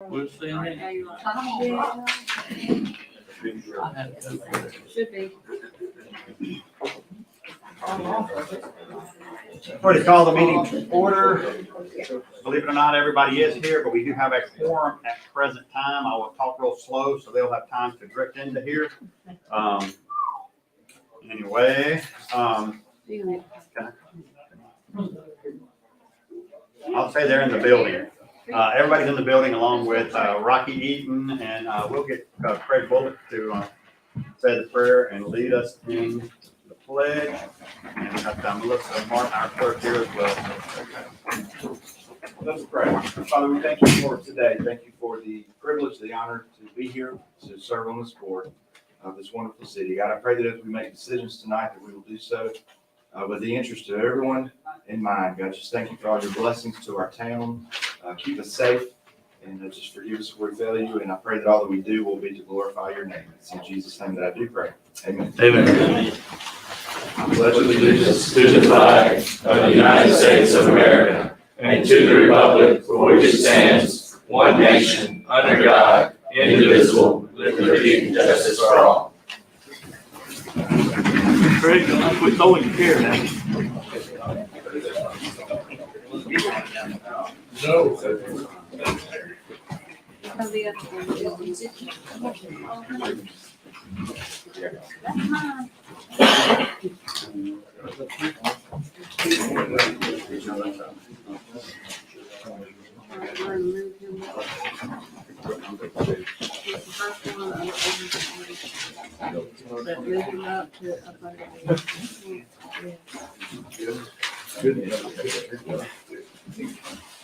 We'll see in it. Should be. Ready to call the meeting to order. Believe it or not, everybody is here, but we do have a quorum at present time. I will talk real slow so they'll have time to drift into here. Anyway, I'll say they're in the building. Everybody's in the building along with Rocky Eaton, and we'll get Craig Bullock to say the prayer and lead us in the pledge. And we have Melissa Martin, our clerk, here as well. Let's pray. Father, we thank you for today. Thank you for the privilege, the honor to be here, to serve on this board of this wonderful city. God, I pray that as we make decisions tonight, that we will do so with the interest of everyone in mind. God, just thank you for all your blessings to our town. Keep us safe and just forgive us where we fail you. And I pray that all that we do will be to glorify your name. It's in Jesus' name that I do pray. Amen. Amen. I pledge Allegiance to the flag of the United States of America and to the republic for which it stands, one nation, under God, indivisible, with liberty and justice for all. Craig, quit throwing your chair now.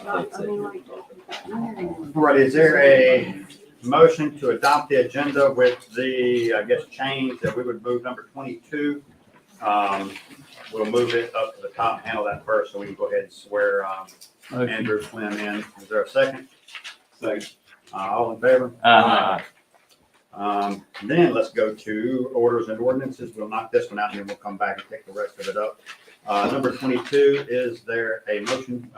All right, is there a motion to adopt the agenda with the, change that we would move number 22? We'll move it up to the top and handle that first, so we can go ahead and swear Andrew Flynn in. Is there a second? Second. All in favor? Then let's go to orders and ordinances. We'll knock this one out and then we'll come back and pick the rest of it up. Number 22, is there a motion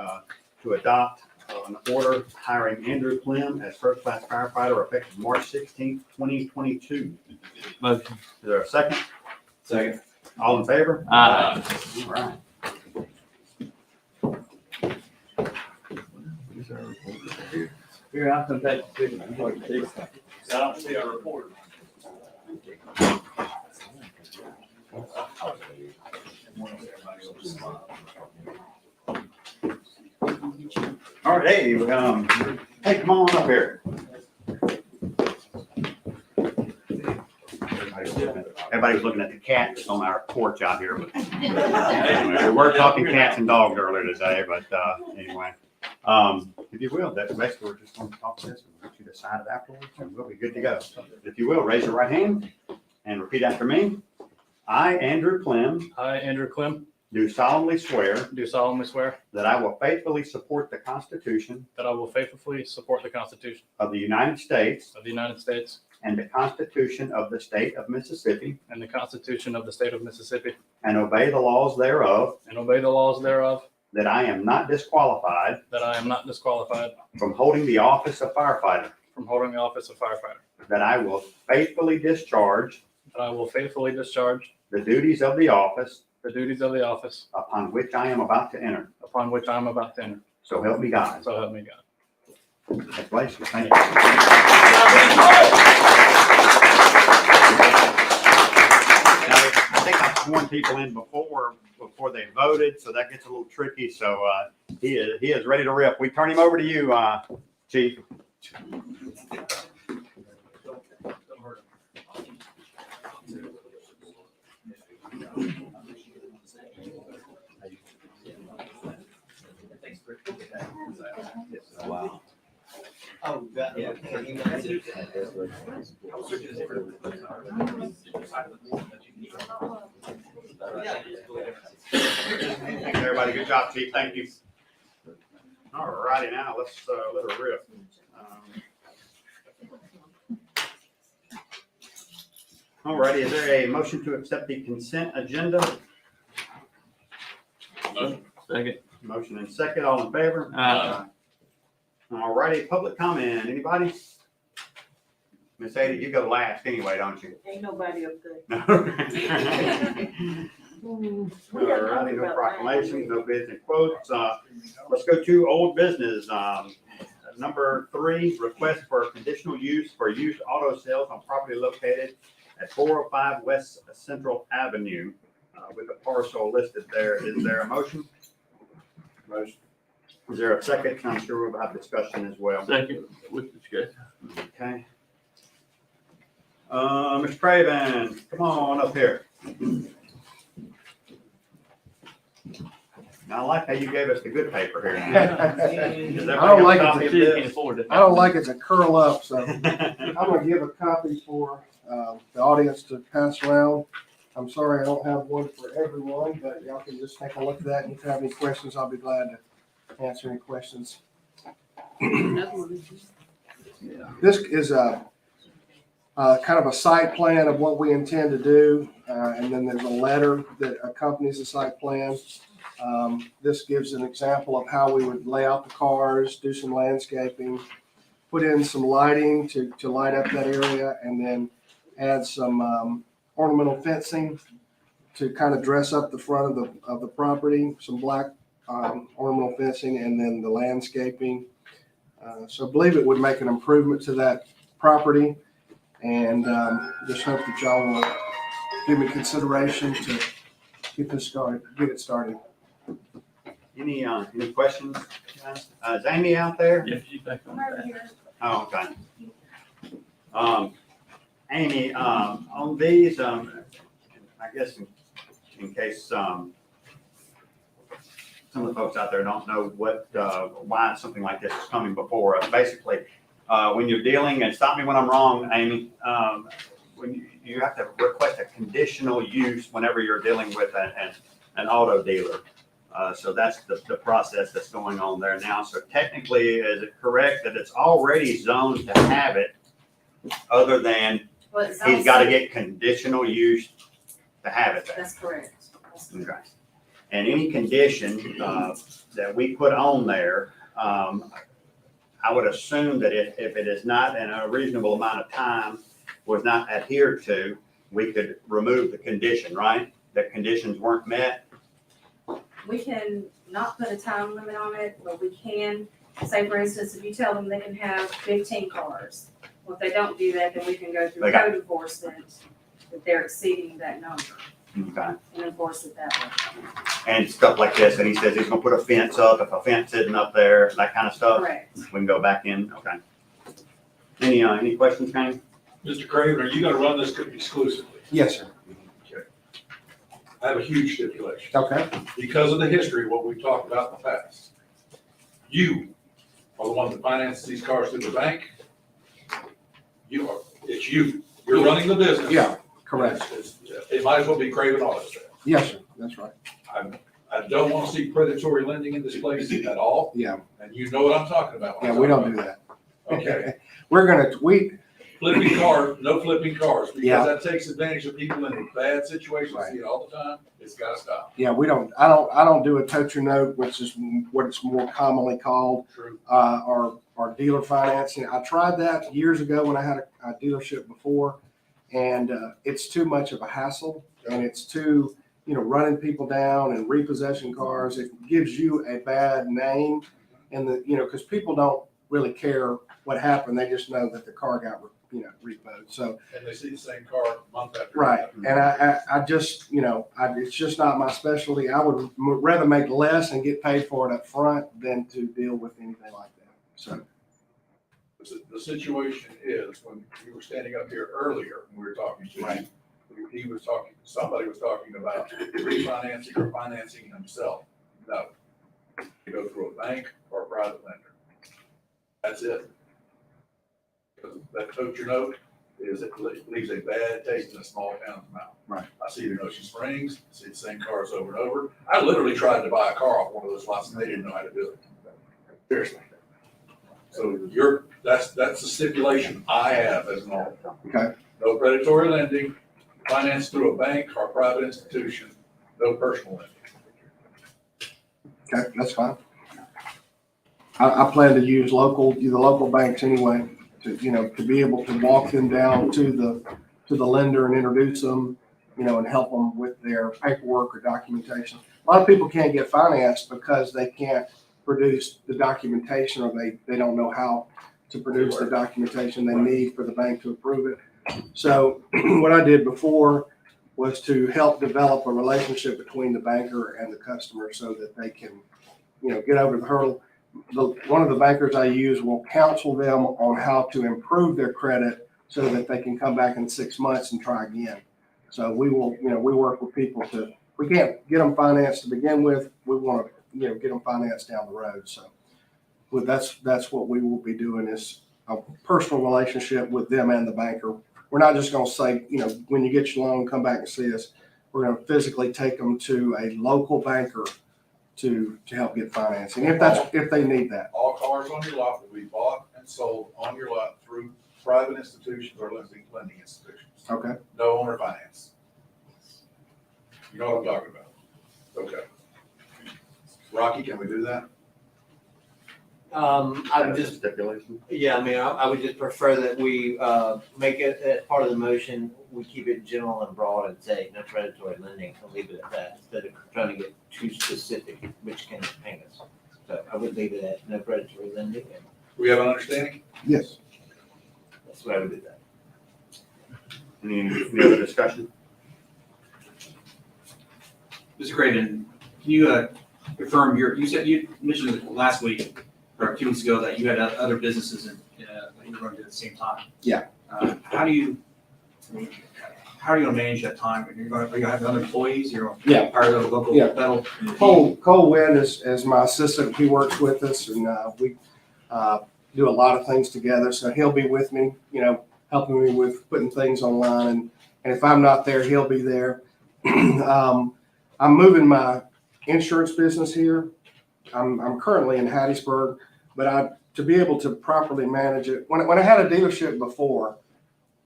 to adopt an order hiring Andrew Clem as first-class firefighter effective March 16th, 2022? Motion. Is there a second? Second. All in favor? Aye. All right. Here, I'll come back to you. I don't see our report. All right, hey, hey, come on up here. Everybody was looking at the cats on our porch out here, but anyway, we were talking cats and dogs earlier today, but anyway. If you will, that's basically we're just going to talk this and we'll get you decided afterwards and we'll be good to go. If you will, raise your right hand and repeat after me. I, Andrew Clem, I, Andrew Clem, do solemnly swear do solemnly swear that I will faithfully support the Constitution that I will faithfully support the Constitution of the United States of the United States and the Constitution of the State of Mississippi, and the Constitution of the State of Mississippi, and obey the laws thereof, and obey the laws thereof, that I am not disqualified that I am not disqualified from holding the office of firefighter, from holding the office of firefighter, that I will faithfully discharge that I will faithfully discharge the duties of the office the duties of the office upon which I am about to enter. upon which I am about to enter. So help me God. So help me God. Congratulations. Thank you. Now, I think I've sworn people in before they voted, so that gets a little tricky. So he is ready to rip. We turn him over to you, Chief. Wow. Oh, yeah. Thanks, everybody. Good job, Chief. Thank you. All righty, now let's let her rip. All righty, is there a motion to accept the consent agenda? Second. Motion and second, all in favor? All righty, public comment, anybody? Miss Ada, you go last anyway, don't you? Ain't nobody up there. All righty, no proclamations, no bids and quotes. Let's go to old business. Number 3, request for conditional use for used auto sales on property located at 405 West Central Avenue, with a parcel listed there. Is there a motion? Motion. Is there a second? I'm sure we'll have discussion as well. Second, with discussion. Okay. Mr. Craven, come on up here. Now, I like how you gave us the good paper here. Does I don't like everybody it have a copy of Can't this? afford it. I don't like it to curl up, so I'm gonna give a copy for the audience to pass around. I'm sorry I don't have one for everyone, but y'all can just take a look at that, and if you have any questions, I'll be glad to answer any questions. This is a kind of a site plan of what we intend to do, and then there's a letter that accompanies the site plan. This gives an example of how we would lay out the cars, do some landscaping, put in some lighting to light up that area, and then add some ornamental fencing to kind of dress up the front of the property, some black ornamental fencing, and then the landscaping. So I believe it would make an improvement to that property, and just hope that y'all will give me consideration to get this started, get it started. Any questions? Is Amy out there? Yeah, she's back on that. Oh, okay. Amy, on these, I guess in case, some of the folks out there don't know why something like this is coming before us. Basically, when you're dealing, and stop me when I'm wrong, Amy, when you have to request a conditional use whenever you're dealing with an auto dealer. So that's the process that's going on there now. So technically, is it correct that it's already zoned to have it, other than he's got to get conditional use to have it there? That's correct. Okay. And any condition that we put on there, I would assume that if it is not in a reasonable amount of time, was not adhered to, we could remove the condition, right? That conditions weren't met. We can not put a time limit on it, but we can say, for instance, if you tell them they can have 15 cars, well, if they don't do that, then we can go through They got- code enforcement if they're exceeding that number Okay. and enforce it that way. And stuff like this, and he says he's gonna put a fence up, if a fence isn't up there, that kind of stuff, Correct. we can go back in, okay. Any questions, Kane? Mr. Craven, are you gonna run this exclusively? Yes, sir. I have a huge stipulation. Okay. Because of the history, of what we've talked about in the past. You are the one that finances these cars through the bank. It's you. You're running the business. Yeah, correct. It might as well be Craven Auto Sales. Yes, sir. That's right. I don't want to see predatory lending in this place at all, Yeah. and you know what I'm talking about. when Yeah, I we talk don't do about that. it. Okay. We're gonna, Flipping cars, no flipping cars, Yeah. because that takes advantage of people in bad situations, Right. see it all the time, it's gotta stop. yeah, I don't do a toter note, which is what it's more commonly called, True. or dealer financing. I tried that years ago when I had a dealership before, and it's too much of a hassle, and it's too, running people down and repossessing cars. It gives you a bad name, and because people don't really care what happened, they just know that the car got, repoed. So, And they see the same car month after. right. month. And I just, it's just not my specialty. I would rather make less and get paid for it up front than to deal with anything like that. So, The situation is, when you were standing up here earlier, and we were talking to Right. you, somebody was talking about refinancing or financing himself. No. You go through a bank or a private lender. That's it. Because that tote your note leaves a bad taste in a small town's mouth. Right. I see it in Ocean Springs, I see the same cars over and over. I literally tried to buy a car off one of those lots and they didn't know how to do it. Seriously. So that's the stipulation I have as an owner. okay. No predatory lending, financed through a bank or private institution, no personal lending. Okay, that's fine. I plan to use the local banks anyway, to be able to walk them down to the lender and introduce them, and help them with their paperwork or documentation. A lot of people can't get financed because they can't produce the documentation, or they don't know how to produce the documentation they need for the bank to approve it. So what I did before was to help develop a relationship between the banker and the customer so that they can, get over the hurdle. One of the bankers I use will counsel them on how to improve their credit so that they can come back in 6 months and try again. So we will, we work with people we can't get them financed to begin with. We want to, get them financed down the road. So that's what we will be doing, is a personal relationship with them and the banker. We're not just going to say, when you get your loan, come back and see us. We're going to physically take them to a local banker to help get financing, if they need that. All cars on your lot will be bought and sold on your lot through private institutions or lending institutions. Okay. No owner finance. You know what I'm talking about? Okay. Rocky, can we do that? I would just, Stipulation. yeah, I mean, I would just prefer that we, make it as part of the motion, we keep it general and broad and say no predatory lending and leave it at that, instead of trying to get too specific, which can hang us. So I would leave it at no predatory lending, and We have an understanding? Yes. that's why I would do that. Any other discussion? Mr. Craven, can you confirm you mentioned last week or 2 weeks ago that you had other businesses that you were going to do at the same time? Yeah. How are you going to manage that time? Are you going to have other employees? You're going Yeah. to hire the local Yeah. federal? Cole Wynn is my assistant. He works with us, and we do a lot of things together. So he'll be with me, helping me with putting things online. And if I'm not there, he'll be there. I'm moving my insurance business here. I'm currently in Hattiesburg, but to be able to properly manage it, when I had a dealership before,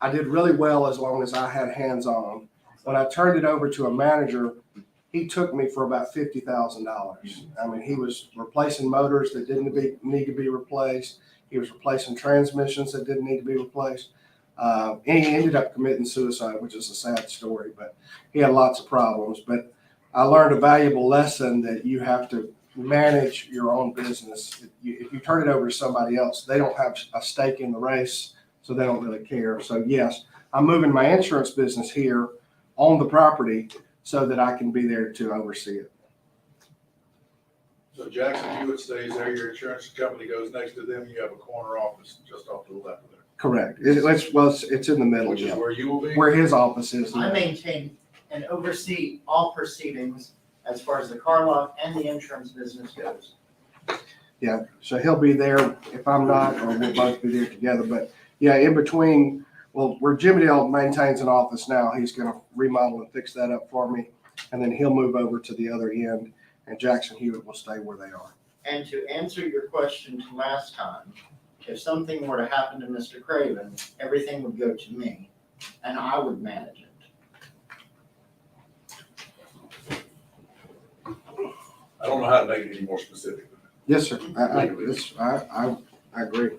I did really well as long as I had hands-on. When I turned it over to a manager, he took me for about $50,000. I mean, he was replacing motors that didn't need to be replaced. He was replacing transmissions that didn't need to be replaced. And he ended up committing suicide, which is a sad story, but he had lots of problems. But I learned a valuable lesson that you have to manage your own business. If you turn it over to somebody else, they don't have a stake in the race, so they don't really care. So yes, I'm moving my insurance business here on the property so that I can be there to oversee it. So Jackson Hewitt stays there, your insurance company goes next to them, you have a corner office just off to the left of there, Correct. It's in the middle, which is yeah, where you will be? where his office is. I maintain and oversee all proceedings as far as the car lot and the insurance business goes. Yeah, so he'll be there if I'm not, or we'll both be there together. But yeah, in between, well, where Jimmy Dale maintains an office now, he's gonna remodel and fix that up for me. And then he'll move over to the other end, and Jackson Hewitt will stay where they are. And to answer your question from last time, if something were to happen to Mr. Craven, everything would go to me and I would manage it. I don't know how to make it any more specific. Yes, sir. I agree.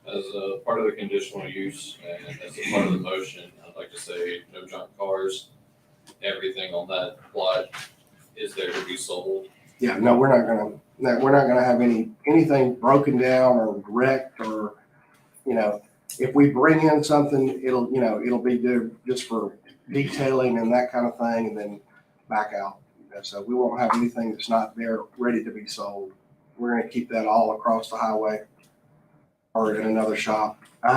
As a part of the conditional use and as a part of the motion, I'd like to say no junk cars. Everything on that lot is there to be sold. Yeah, no, we're not gonna have anything broken down or wrecked, or, if we bring in something, it'll be just for detailing and that kind of thing, and then back out. So we won't have anything that's not there ready to be sold. We're gonna keep that all across the highway or in another shop. I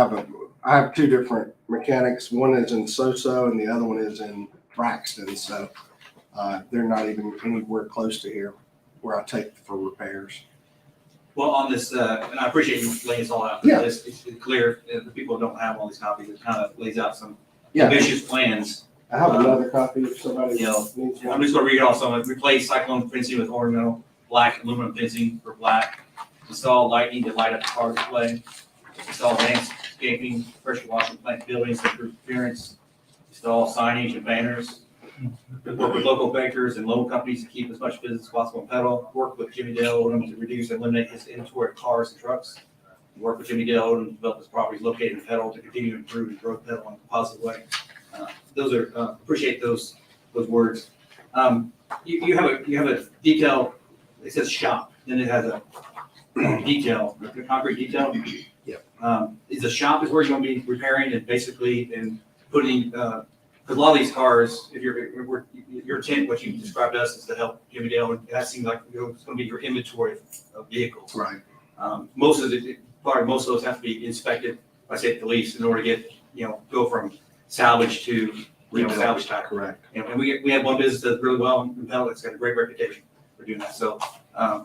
have two different mechanics. One is in Soso and the other one is in Braxton. So they're not even anywhere close to here where I take for repairs. Well, on this, and I appreciate you laying this all out. Yeah. It's clear, the people who don't have all these copies, it kind of lays out some Yeah. ambitious plans. I have another copy if somebody Yeah. needs I'm one. just gonna read off some of it. Replace cyclone fencing with ornamental black aluminum fencing for black. Install lighting to light up the car display. Install landscaping, pressure washing plant buildings to improve appearance. Install signage and banners. work with local bankers and loan companies to keep as much business as possible in Petal, work with Jimmy Dale Odom to reduce and eliminate his inventory of cars and trucks, work with Jimmy Dale Odom to develop his properties located in Petal to continue to improve and grow Petal in a positive way. Those are, appreciate those words. You have a detail, it says shop, then it has a detail, a concrete detail. Yep. Is the shop is where you're gonna be repairing and basically and putting, because a lot of these cars, if your intent, what you described to us is to help Jimmy Dale, and that seems like it's gonna be your inventory of vehicles. Right. Most of most of those have to be inspected by state police in order to get, go from salvage to, salvage type. Correct. And we have one business that does really well in Petal, it's got a great reputation for doing that. So,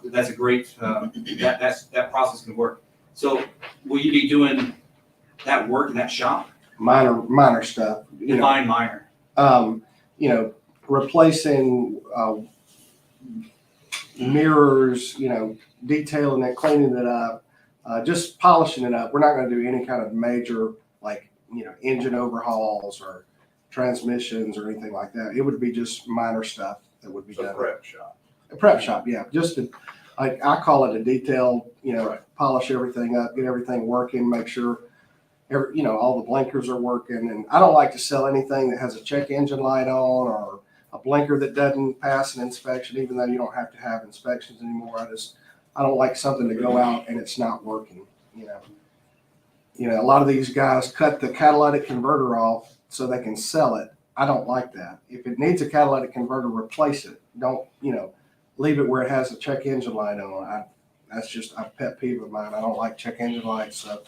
that's a great, that process can work. So will you be doing that work in that shop? Minor stuff, Define minor. Replacing, mirrors, detailing it, cleaning it up, just polishing it up. We're not gonna do any kind of major, like, engine overhauls or transmissions or anything like that. It would be just minor stuff that would be It's a done. prep shop. A prep shop, yeah, just to, like, I call it a detail, Right. polish everything up, get everything working, make sure all the blinkers are working. And I don't like to sell anything that has a check engine light on or a blinker that doesn't pass an inspection, even though you don't have to have inspections anymore. I don't like something to go out and it's not working, a lot of these guys cut the catalytic converter off so they can sell it. I don't like that. If it needs a catalytic converter, replace it. Don't, leave it where it has a check engine light on. That's just a pet peeve of mine. I don't like check engine lights, so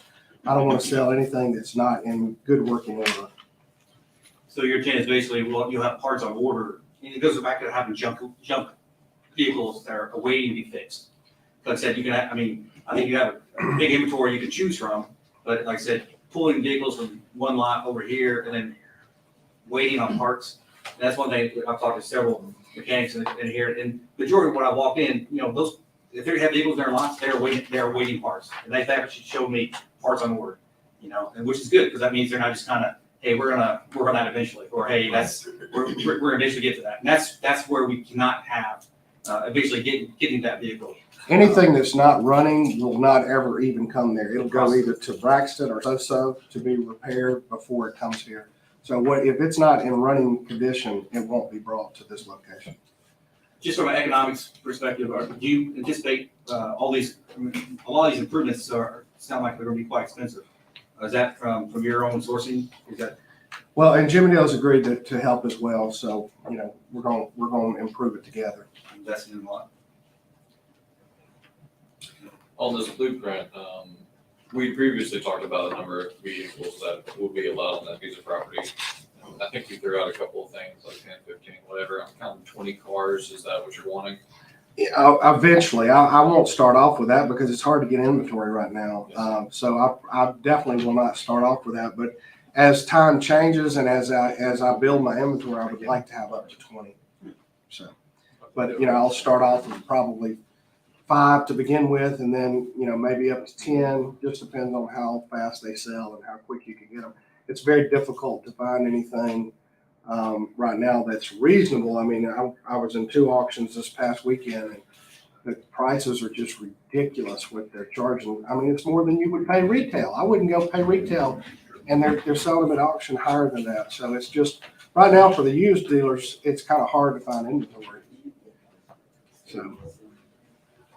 I don't want to sell anything that's not in good working order. So your intent is basically, well, you'll have parts on order, and it goes back to having junk vehicles that are awaiting to be fixed. Like I said, you can, I think you have a big inventory you can choose from, but like I said, pulling vehicles from one lot over here and then waiting on parts, that's one thing. I've talked to several mechanics in here, and majority of what I walk in, those, if they have vehicles in their lots, they're waiting parts, and they've actually showed me parts on order, and which is good, because that means they're not just kind of, hey, we're gonna work on that eventually, or hey, we're gonna eventually get to that, and that's where we cannot have eventually getting that vehicle. Anything that's not running will not ever even come there. It'll go either to Braxton or so to be repaired before it comes here. So if it's not in running condition, it won't be brought to this location. Just from an economics perspective, do you anticipate a lot of these improvements sound like they're gonna be quite expensive? Is that from your own sourcing? Is that? Well, and Jimmy Dale's agreed to help as well. So, we're going to improve it together. Investing in a lot. On this blueprint, we previously talked about a number of vehicles that would be allowed on that piece of property. I think you threw out a couple of things, like 10, 15, whatever. I'm counting 20 cars. Is that what you're wanting? Eventually, I won't start off with that because it's hard to get inventory right now. So I definitely will not start off with that. But as time changes and as I build my inventory, I would like to have up to 20. So, but I'll start off with probably 5 to begin with, and then maybe up to 10. Just depends on how fast they sell and how quick you can get them. It's very difficult to find anything right now that's reasonable. I was in 2 auctions this past weekend, and the prices are just ridiculous what they're charging. It's more than you would pay retail. I wouldn't go pay retail, and they're selling them at auction higher than that. So it's just right now for the used dealers, it's kind of hard to find inventory. So.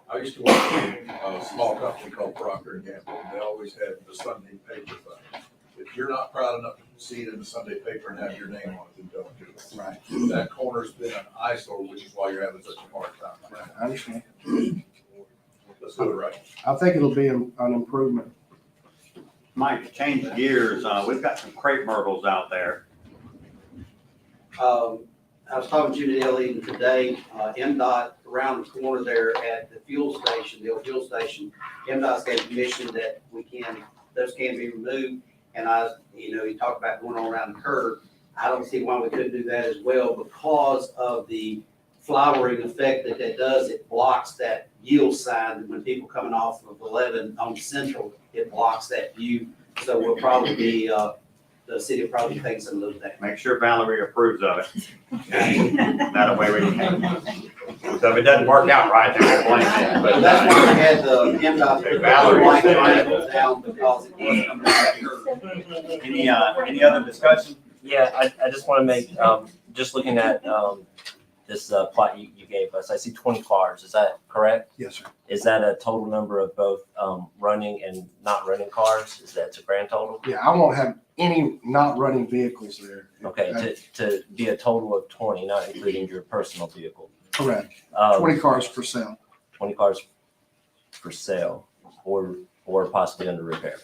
I used to work for a small company called Procter & Gamble, and they always had the Sunday paper thing. If you're not proud enough to see it in the Sunday paper and have your name on it, then don't do it. Right. That corner's been an eyesore, which is why you're having such a hard time. Right, I understand. Let's do it right. I think it'll be an improvement. Mike, to change gears, we've got some crepe myrtles out there. I was talking to Jimmy Dale even today, MDOT around the corner there at the fuel station, the old fuel station, MDOT's gave permission that those can be removed. And he talked about going on around the curve. I don't see why we couldn't do that as well because of the flowering effect that does. It blocks that yield sign when people coming off of 11 on Central, it blocks that view. So we'll probably be the city will probably take some of those days. Make sure Valerie approves of it. That way we can. So if it doesn't work out right, then we'll blame it. But that's why we had the MDOT. Valerie. Like triangle down because it was coming back. Any other discussion? Yeah, I just want to make, just looking at this plot you gave us, I see 20 cars. Is that correct? Yes, sir. Is that a total number of both running and not running cars? Is that a grand total? Yeah, I won't have any not running vehicles there. Okay, to be a total of 20, not including your personal vehicle. Correct. 20 20 cars for sale. 20 cars for sale or possibly under repair.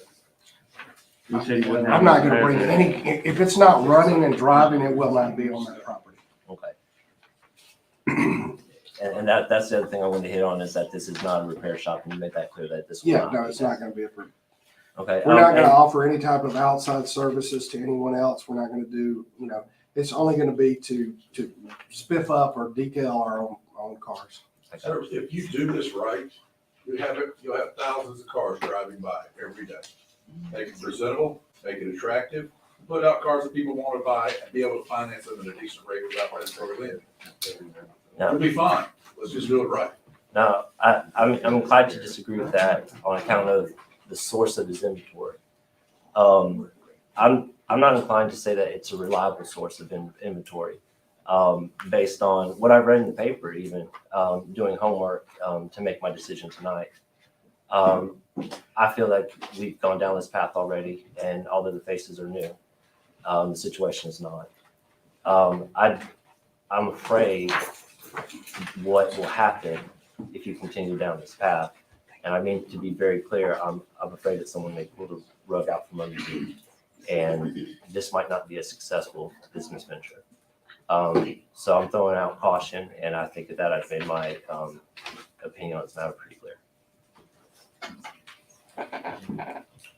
I'm not gonna bring any, if it's not running and driving, it will not be on that property. Okay. And that's the other thing I wanted to hit on is that this is not a repair shop, and you made that clear that this will Yeah, not. no, it's not gonna be a, Okay. we're not gonna and- offer any type of outside services to anyone else. We're not gonna do, it's only gonna be to spiff up or decal our own cars. Sir, if you do this right, you'll have thousands of cars driving by every day. Make it presentable, make it attractive, put out cars that people want to buy and be able to finance them at a decent rate without predatory lending. It'll be fine. Let's just do it right. No, I'm inclined to disagree with that on account of the source of his inventory. I'm not inclined to say that it's a reliable source of inventory, based on what I've read in the paper, even doing homework to make my decision tonight. I feel like we've gone down this path already, and although the faces are new, the situation is not. I'm afraid what will happen if you continue down this path. And I mean, to be very clear, I'm afraid that someone may pull the rug out from under you, and this might not be a successful business venture. So I'm throwing out caution, and I think that I've made my opinion on this matter pretty clear.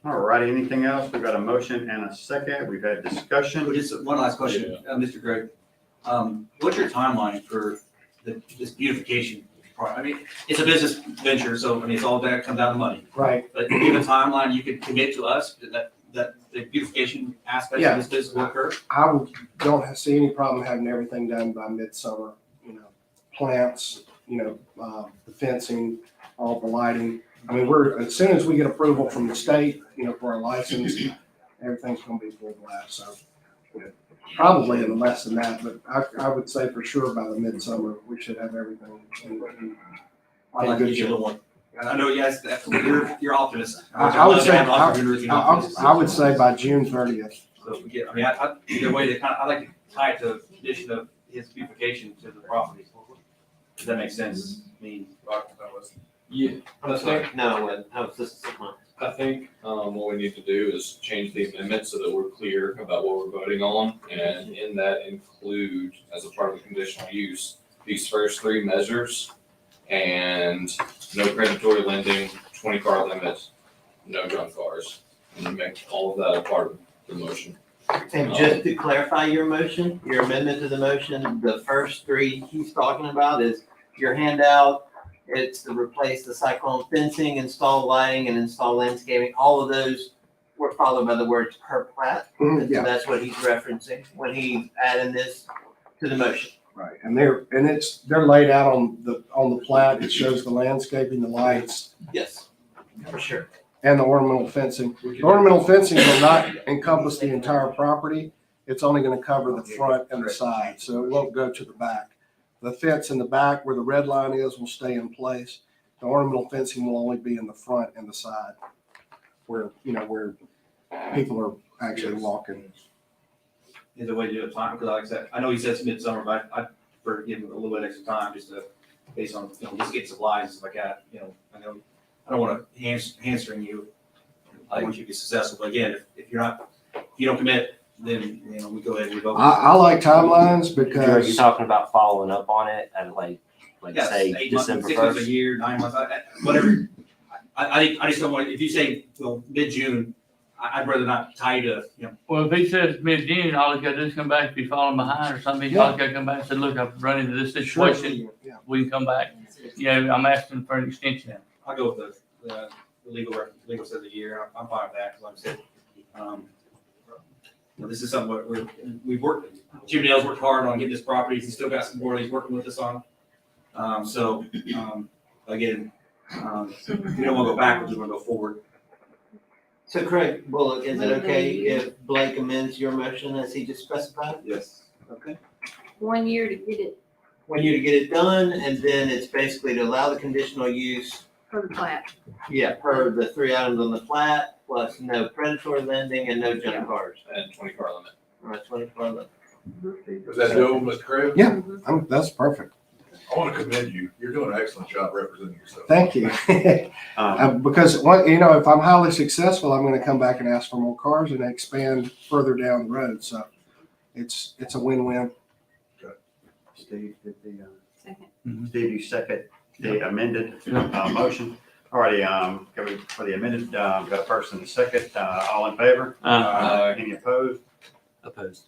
All right, anything else? We've got a motion and a second. We've had discussion. Just one last question, Mr. Gregg. What's your timeline for this beautification part? I mean, it's a business venture, so I mean, it's all that comes down to money. Right. But do you have a timeline you could commit to us that the beautification aspect Yeah. of this business will occur? Don't see any problem having everything done by midsummer, plants, the fencing, all the lighting. I mean, as soon as we get approval from the state, for our license, everything's gonna be full blast, so. Probably in less than that, but I would say for sure by the midsummer, we should have everything in I'd like to give you a little one. I know, yes, you're optimist. I would say, Entrepreneurs, you know, optimists. I would say by June 30th. So if we get, I mean, either way, I like to tie it to the condition of his beautification to the property. Does that make sense? I mean, Yeah, I think, No, this is 6 months. I think, what we need to do is change the amendment so that we're clear about what we're voting on. And in that include, as a part of the conditional use, these first three measures and no predatory lending, 20 car limit, no junk cars. And make all of that a part of the motion. And just to clarify your motion, your amendment to the motion, the first three he's talking about is your handout. It's to replace the cyclone fencing, install lighting, and install landscaping. All of those were followed by the words per plat. So that's what he's referencing when he's adding this to the motion. Right, and they're laid out on the plat. It shows the landscaping, the lights, Yes, for sure. and the ornamental fencing. The ornamental fencing will not encompass the entire property. It's only gonna cover the front and the side, so it won't go to the back. The fence in the back where the red line is will stay in place. The ornamental fencing will only be in the front and the side where people are actually walking. is there a way to do a time? Because like I said, I know he says midsummer, but I'd prefer to give him a little bit extra time just to, based on, just get supplies and stuff like that, I know, I don't want to hamstring you. I want you to be successful, but again, if you don't commit, then, we go ahead and revoke. I like timelines Are you because talking about following up on it and like Yes, say 8 months, December 6 months, a 1st? year, 9 months, whatever. I just don't want, if you say, mid-June, I'd rather not tie you to, Well, if he says mid-June, all he's got to do is come back if he's falling behind or something. He's always got to come back and say, look, I've run into this situation. Yeah. We can come back. I'm asking for an extension. I'll go with the legal says a year, I'm fine with that, because like I said, this is something we've worked, Jim Nails worked hard on getting this property. He's still got some more he's working with us on. Again, we don't want to go backwards, we want to go forward. So Craig Bullock, is it okay if Blake amends your motion as he just specified? Yes. Okay. 1 year to get it 1 year to get it done, and then it's basically to allow the conditional use, for the plat. per the 3 items on the plat, plus no predatory lending and no junk cars. And 20-car limit. All right, 24 limit. Was that doable, Mr. Craven? Yeah. That's perfect. I want to commend you. You're doing an excellent job representing yourself. Thank you. Because if I'm highly successful, I'm going to come back and ask for more cars and expand further down the road. So it's a win-win. Steve, did the, Second. Steve, you second the amended, motion. Alrighty, for the amended, got a first and a second, all in favor? Any opposed? Opposed.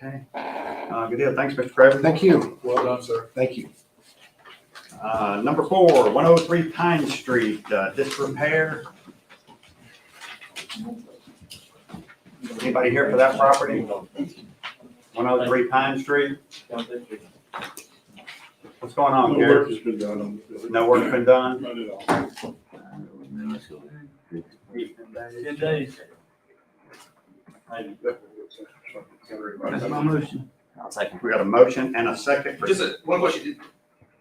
Okay, good deal, thanks, Mr. Craven. Thank you. Well done, sir. Thank you. Number 4, 103 Pine Street, disrepair. Anybody here for that property? 103 Pine Street? What's going on, No Gary? work has been done on this building. No work's been done? Not at all. 10 days. That's my motion. I'll second. We got a motion and a second for. Just one question,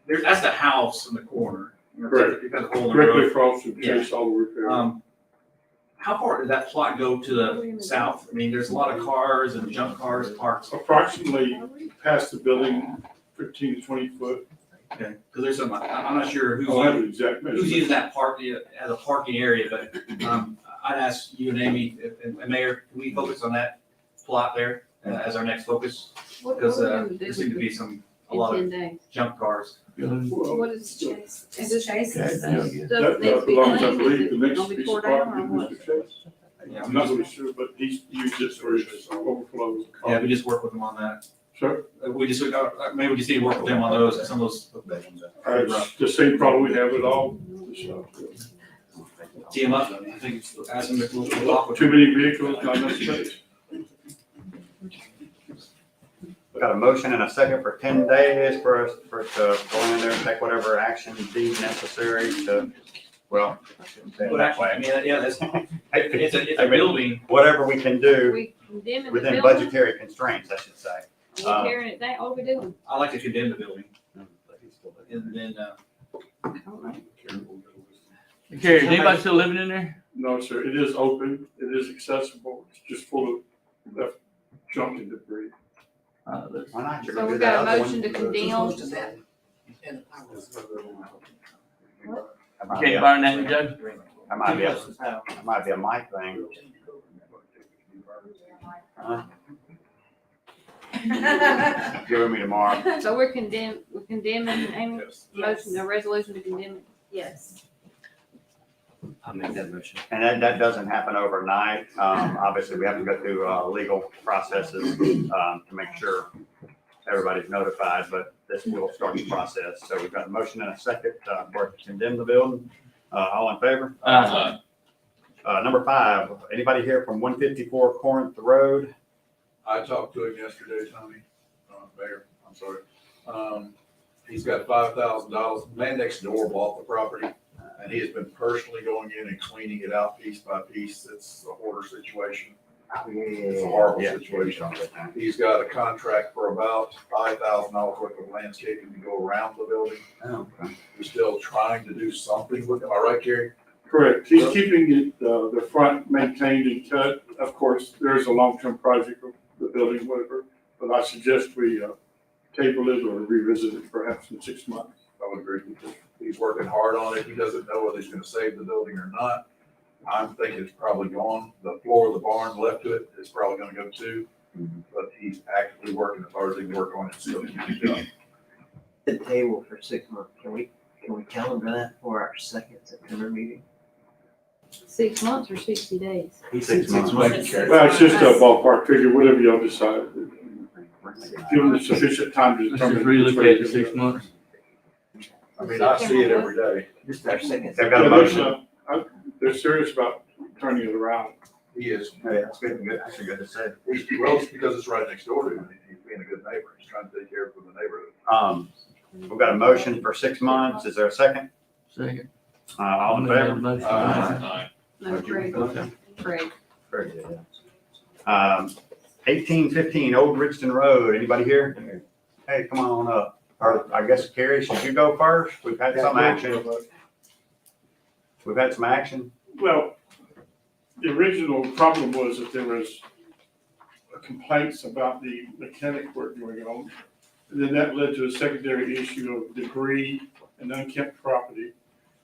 that's the house in the corner. Correct. You got a hole in the Directly road. across from Chase all the way through. How far did that plot go to the south? I mean, there's a lot of cars and junk cars parked. Approximately past the building, 15 to 20 foot. Okay, because there's some, I'm not sure I'll have who's, an exact who's measurement. using that park as a parking area, but, I'd ask you and Amy, and Mayor, can we focus on that plot there as our next focus? What Because, are we gonna do there seem to be a in lot 10 of days? junk cars. What is Chase? Is this Chase. stuff That needs to be belongs, I cleaned? believe, Is the it next gonna be piece tore of down or property what? is Mr. Chase. I'm not really sure, but he's used it for his overflows. Yeah, we just work with them on that. Sure. We just, maybe we just need to work with them on those, some of those. It's the same problem we have with all. Tee them up, I think, ask them if we'll talk with Too them. many vehicles, not enough space. We got a motion and a second for 10 days for us to go in there and take whatever action deemed necessary to, well, I shouldn't say it But that actually, I way. mean, yeah, it's a building. Whatever we can do We condemning the within building? budgetary constraints, I should say. We tearing it down? What are we doing? I like to condemn the building. And then, I don't know. Gary, is anybody still living in there? No, sir, it is open, it is accessible, it's just full of left junk and debris. Why not? You're So gonna we do got that a other motion to one? condemn. That might be Can't a- burn that, Joe? that might be a mic thing. Huh? Give me tomorrow. So we're condemning, Amy, motion, a resolution to condemn it. Yes. I'll make that motion. And that doesn't happen overnight. Obviously, we have to go through, legal processes, to make sure everybody's notified, but this will start the process. So we've got a motion and a second, for it to condemn the building. All in favor? Number 5, anybody here from 154 Corinth Road? I talked to him yesterday, Tony, Mayor, I'm sorry. He's got $5,000. Man next door bought the property, and he has been personally going in and cleaning it out piece by piece. It's a hoarder situation. It's a horrible Yeah. situation. He's got a contract for about $5,000 worth of landscaping to go around the building. Okay. We're still trying to do something with it. Am I right, Gary? Correct. He's keeping it, the front maintained and cut. Of course, there is a long-term project of the building, whatever, but I suggest we table it or revisit it perhaps in 6 months. I would agree with you. He's working hard on it. He doesn't know whether he's gonna save the building or not. I'm thinking it's probably gone. The floor of the barn left to it is probably gonna go too. But he's actively working as hard as he can work on it, still keep it done. The table for 6 months, can we calendar that for our second September meeting? 6 months or 60 days? 6 months. Well, it's just a ballpark figure, whatever y'all decide. Give them sufficient time to Let's just determine. relook at it in 6 months. I mean, I see it every day. Just our second. They've got a Yeah, motion. they're serious about turning it around. He is. Yeah, that's good, actually good to say. Well, it's because it's right next door to him, and he's being a good neighbor. He's trying to take care of the neighborhood. We've got a motion for 6 months. Is there a second? Second. All in favor? Motion. Aye. No, Craig. Craig. Very good. 1815 Old Richton Road. Anybody here? Hey, come on up. Or I guess Carrie, should you go first? We've had some action. We've had some action. Well, the original problem was that there was complaints about the mechanic work going on. And then that led to a secondary issue of debris and unkempt property,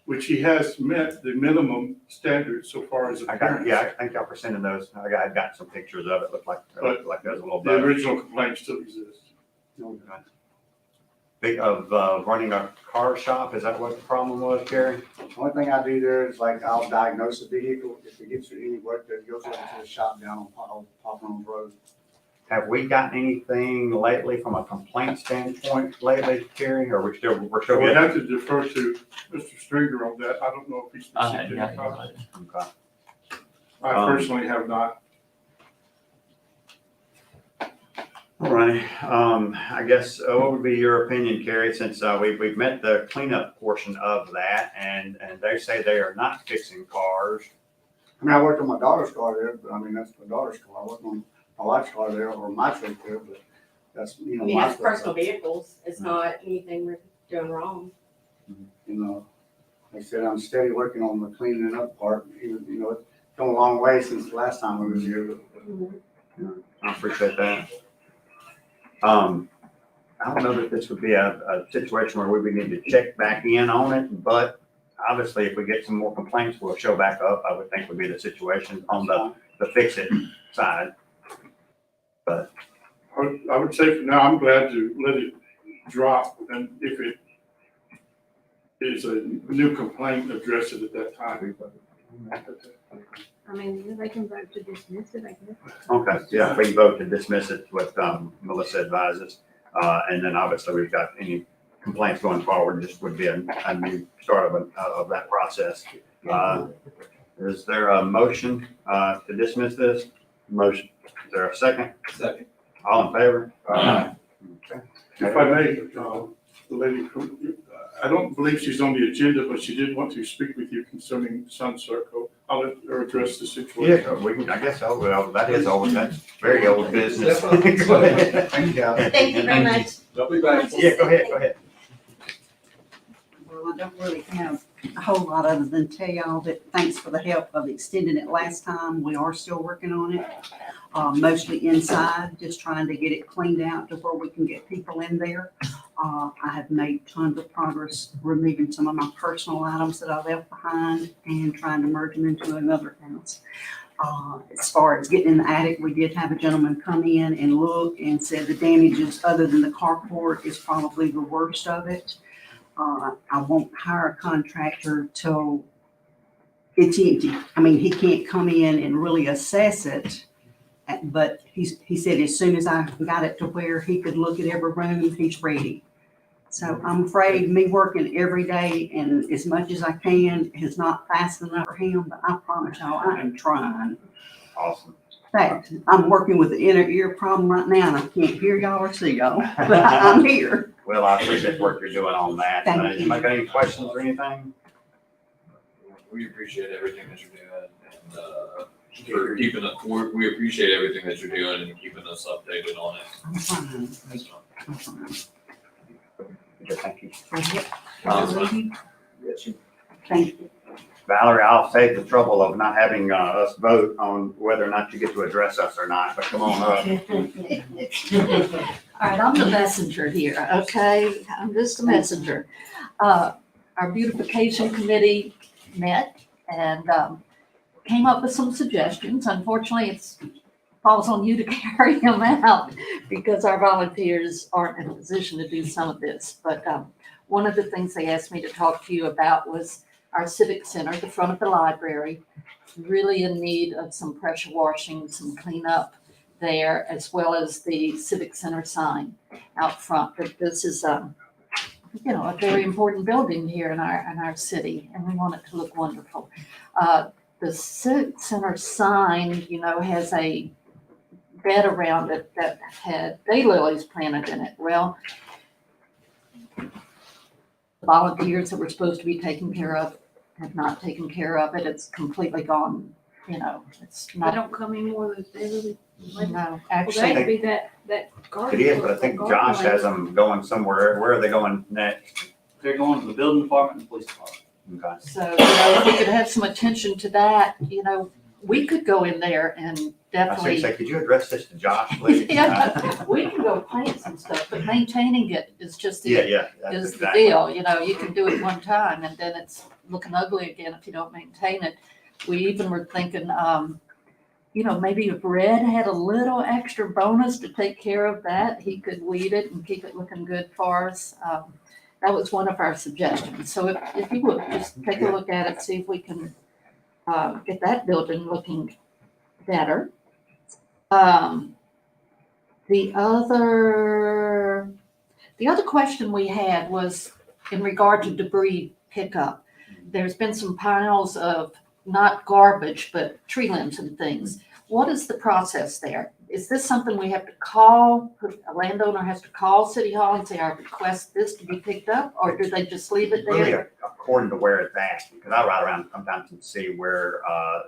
which he has met the minimum standards so far as appearance. I think y'all presented those. I got some pictures of it. Looked like there was a little The better. original complaint still exists. Of running a car shop, is that what the problem was, Carrie? The only thing I do there is like I'll diagnose the vehicle. If it gets any work, that goes over to the shop down on Popham Road. Have we gotten anything lately from a complaint standpoint lately, Carrie, or we're still We getting? have to defer to Mr. Stringer on that. I don't know if he's I received any hadn't comments. gotten it. Okay. I personally have not. All right, I guess, what would be your opinion, Carrie, since, we've met the cleanup portion of that, and they say they are not fixing cars. I mean, I worked on my daughter's car there, but I mean, that's my daughter's car. I worked on my wife's car there, or my truck there, but that's, you know. I mean, my it's stuff. personal vehicles. It's not anything we're doing wrong. You know, like I said, I'm steady working on the cleaning up part. Even, you know, it's come a long way since the last time we was here. I appreciate that. I don't know that this would be a situation where we would need to check back in on it, but obviously if we get some more complaints, we'll show back up. I would think would be the situation on the fix it side. But I would say for now, I'm glad to let it drop, and if it is a new complaint, address it at that time. I mean, they can vote to dismiss it, I guess. okay, yeah, we can vote to dismiss it with Melissa advises. And then obviously we've got any complaints going forward, just would be a new start of that process. Is there a motion to dismiss this? Motion. Is there a second? Second. All in favor? Aye. Okay. If I may, the lady, I don't believe she's on the agenda, but she did want to speak with you concerning Sun Circle. I'll let her address the situation. Yeah, we can, I guess, well, that is old, that's very old business. Go Definitely. ahead. Thank you very much. They'll be back. Yeah, go ahead. Well, I don't really have a whole lot other than tell y'all that thanks for the help of extending it last time. We are still working on it, mostly inside, just trying to get it cleaned out to where we can get people in there. I have made tons of progress removing some of my personal items that I left behind and trying to merge them into another house. As far as getting in the attic, we did have a gentleman come in and look and said the damages other than the carport is probably the worst of it. I won't hire a contractor till it's empty. I mean, he can't come in and really assess it. But he said as soon as I got it to where he could look at every room, he's ready. So I'm afraid me working every day and as much as I can is not fast enough for him, but I promise y'all, I am trying. Awesome. In fact, I'm working with the inner ear problem right now and I can't hear y'all or see y'all, but I'm here. Well, I appreciate the work you're doing on that. Thank you. Anybody got any questions or anything? We appreciate everything that you're doing and, for keeping us, we appreciate everything that you're doing and keeping us updated on it. I'm fine. I'm fine. Okay, thank you. Thank you. Valerie, I'll save the trouble of not having us vote on whether or not you get to address us or not, but come on up. All right, I'm the messenger here, okay? I'm just a messenger. Our beautification committee met and came up with some suggestions. Unfortunately, it falls on you to carry them out because our volunteers aren't in a position to do some of this. But one of the things they asked me to talk to you about was our civic center, the front of the library, really in need of some pressure washing, some cleanup there, as well as the civic center sign out front. But this is, a very important building here in our city, and we want it to look wonderful. the Civic Center sign, you know, has a bed around it that had daylilies planted in it. Well, volunteers that were supposed to be taking care of have not taken care of it. It's completely gone, you know, it's They not, don't come anymore, they really, no, well, actually. that could be that garden. It is, but I think Josh has them going somewhere. Where are they going next? They're going to the building department and the police department. Okay. So, you know, if we could have some attention to that, you know, we could go in there and I was definitely. gonna say, could you address this to Josh, please? Yeah, we can go plant some stuff, but maintaining it is just Yeah, the, yeah. that's is the exactly. deal. You know, you can do it one time and then it's looking ugly again if you don't maintain it. We even were thinking, you know, maybe if Red had a little extra bonus to take care of that, he could weed it and keep it looking good for us. That was one of our suggestions. So if you would, just take a look at it, see if we can get that building looking better. The other question we had was in regard to debris pickup. There's been some piles of not garbage, but tree limbs and things. What is the process there? Is this something we have to call, a landowner has to call City Hall and say, I request this to be picked up, or do they just leave it Really, there? according to where it's at, because I ride around sometimes and see where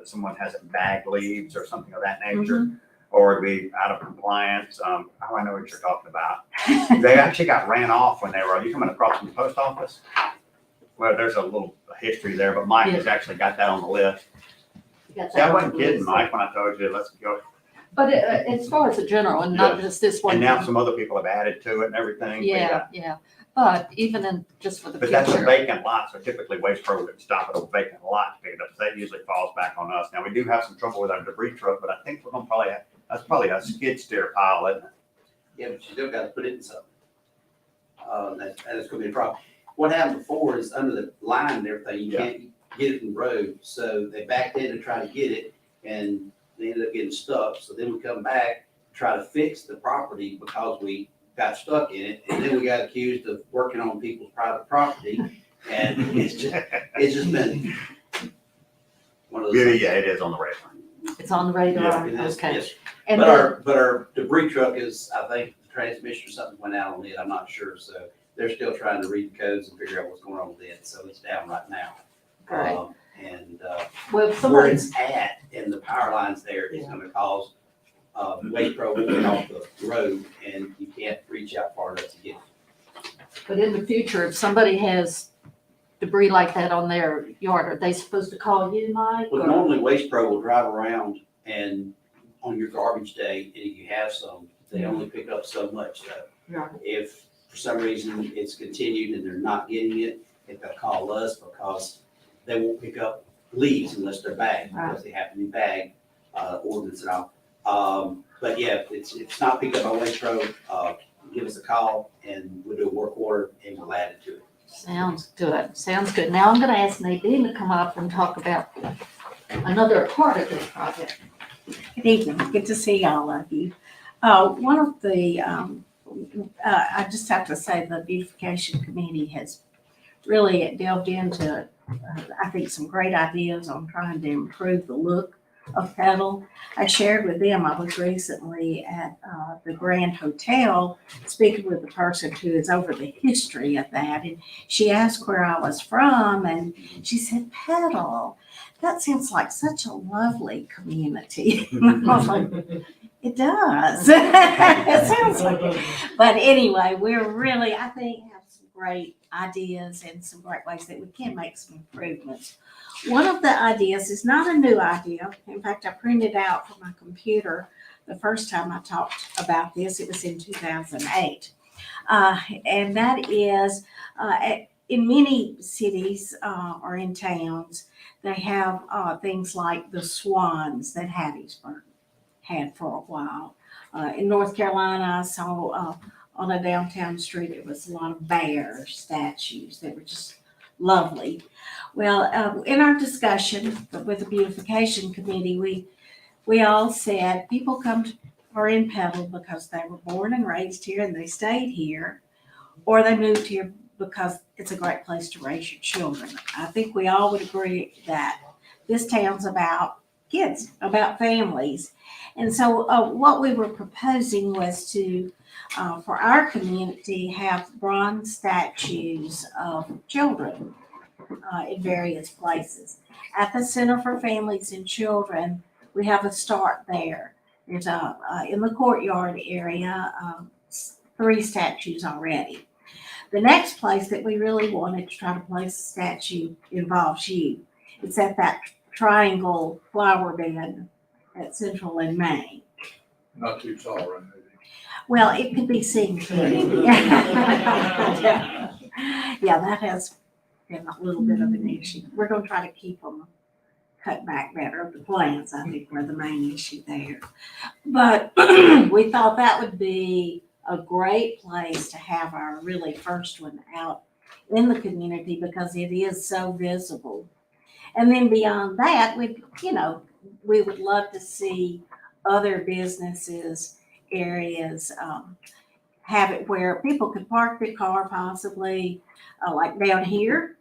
someone hasn't bagged leaves or something of that nature, or be out of compliance. Oh, I know what you're talking about. They actually got ran off when are you coming across from the post office? Well, there's a little history there, but Mike has actually got that on the list. See, I wasn't kidding, Mike, when I told you, let's go. But as far as the general, and not just this one. And now some other people have added to it and everything. Yeah. But even in, just for the But that's a future. vacant lot, so typically Waste Pro would stop at a vacant lot to pick it up. So that usually falls back on us. Now, we do have some trouble with our debris truck, but I think we're gonna probably have, that's probably a skid steer pile, isn't it? Yeah, but you still gotta put it in something. That's gonna be a problem. What happened before is under the line and everything, you can't get it in the road. So they backed in to try to get it and they ended up getting stuck. So then we come back, try to fix the property because we got stuck in it. And then we got accused of working on people's private property. And it's just been one of those. Yeah, it is on the radar. It's on the radar, It is, okay. yes. And But then, but our debris truck is, I think the transmission or something went out on it, I'm not sure, so they're still trying to read the codes and figure out what's going on with it, so it's down right now. Right. Where well, somebody, it's at and the power lines there is gonna cause, Waste Pro moving off the road and you can't reach out far enough to get it. but in the future, if somebody has debris like that on their yard, are they supposed to call you, Mike? Well, or- normally Waste Pro will drive around and on your garbage day, and if you have some, they only pick up so much though. Right. If for some reason it's continued and they're not getting it, if they'll call us because they won't pick up leaves unless they're bagged, because they have to be bagged, ordinance and all. But yeah, if it's not picked up by Waste Pro, give us a call and we'll do a work order and we'll add it to it. Sounds good, sounds good. Now I'm gonna ask Nadine to come up and talk about another part of this project. Good evening, good to see all of you. One of the, I just have to say the beautification committee has really delved into, I think, some great ideas on trying to improve the look of Petal. I shared with them, I was recently at the Grand Hotel speaking with the person who is over the history of that, and she asked where I was from, and she said, Petal. That sounds like such a lovely community. I was like, it does. It sounds like it. But anyway, we're really, I think, have some great ideas and some great ways that we can make some improvements. One of the ideas is not a new idea. In fact, I printed out from my computer the first time I talked about this. It was in 2008. And that is, in many cities or in towns, they have things like the swans that Hattiesburg had for a while. In North Carolina, I saw on a downtown street, it was a lot of bear statues that were just lovely. Well, in our discussion with the beautification committee, we all said people are in Petal because they were born and raised here and they stayed here, or they moved here because it's a great place to raise your children. I think we all would agree that this town's about kids, about families. And so what we were proposing was to, for our community, have bronze statues of children in various places. At the Center for Families and Children, we have a start there. There's in the courtyard area, 3 statues already. The next place that we really wanted to try to place a statue involves you. It's at that triangle flower bed at Central and Main. Not too tall, right? Well, it could be seen. Yeah, that has been a little bit of an issue. We're gonna try to keep them cut back better. The plants, I think, were the main issue there. But we thought that would be a great place to have our really first one out in the community because it is so visible. And then beyond that, we would love to see other businesses, areas, have it where people could park their car possibly, like down here.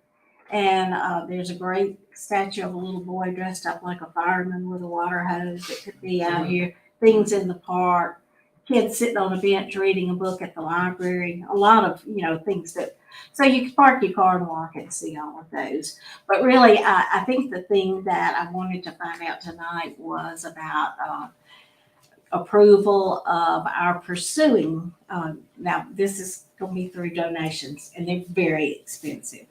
And there's a great statue of a little boy dressed up like a fireman with a water hose that could be out here. Things in the park, kids sitting on a bench reading a book at the library, a lot of, things that, so you could park your car and walk and see all of those. But really, I think the thing that I wanted to find out tonight was about approval of our pursuing. Now, this is going to be through donations, and they're very expensive.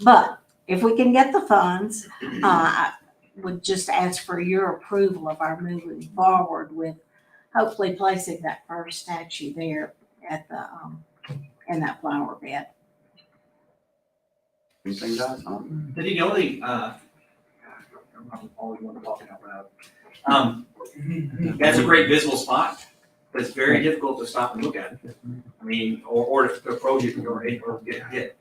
But if we can get the funds, I would just ask for your approval of our moving forward with hopefully placing that first statue there at the in that flower bed. Anything, guys? The only, I'm always one talking out loud. That's a great visible spot, but it's very difficult to stop and look at it. I mean, or to approach it or get hit.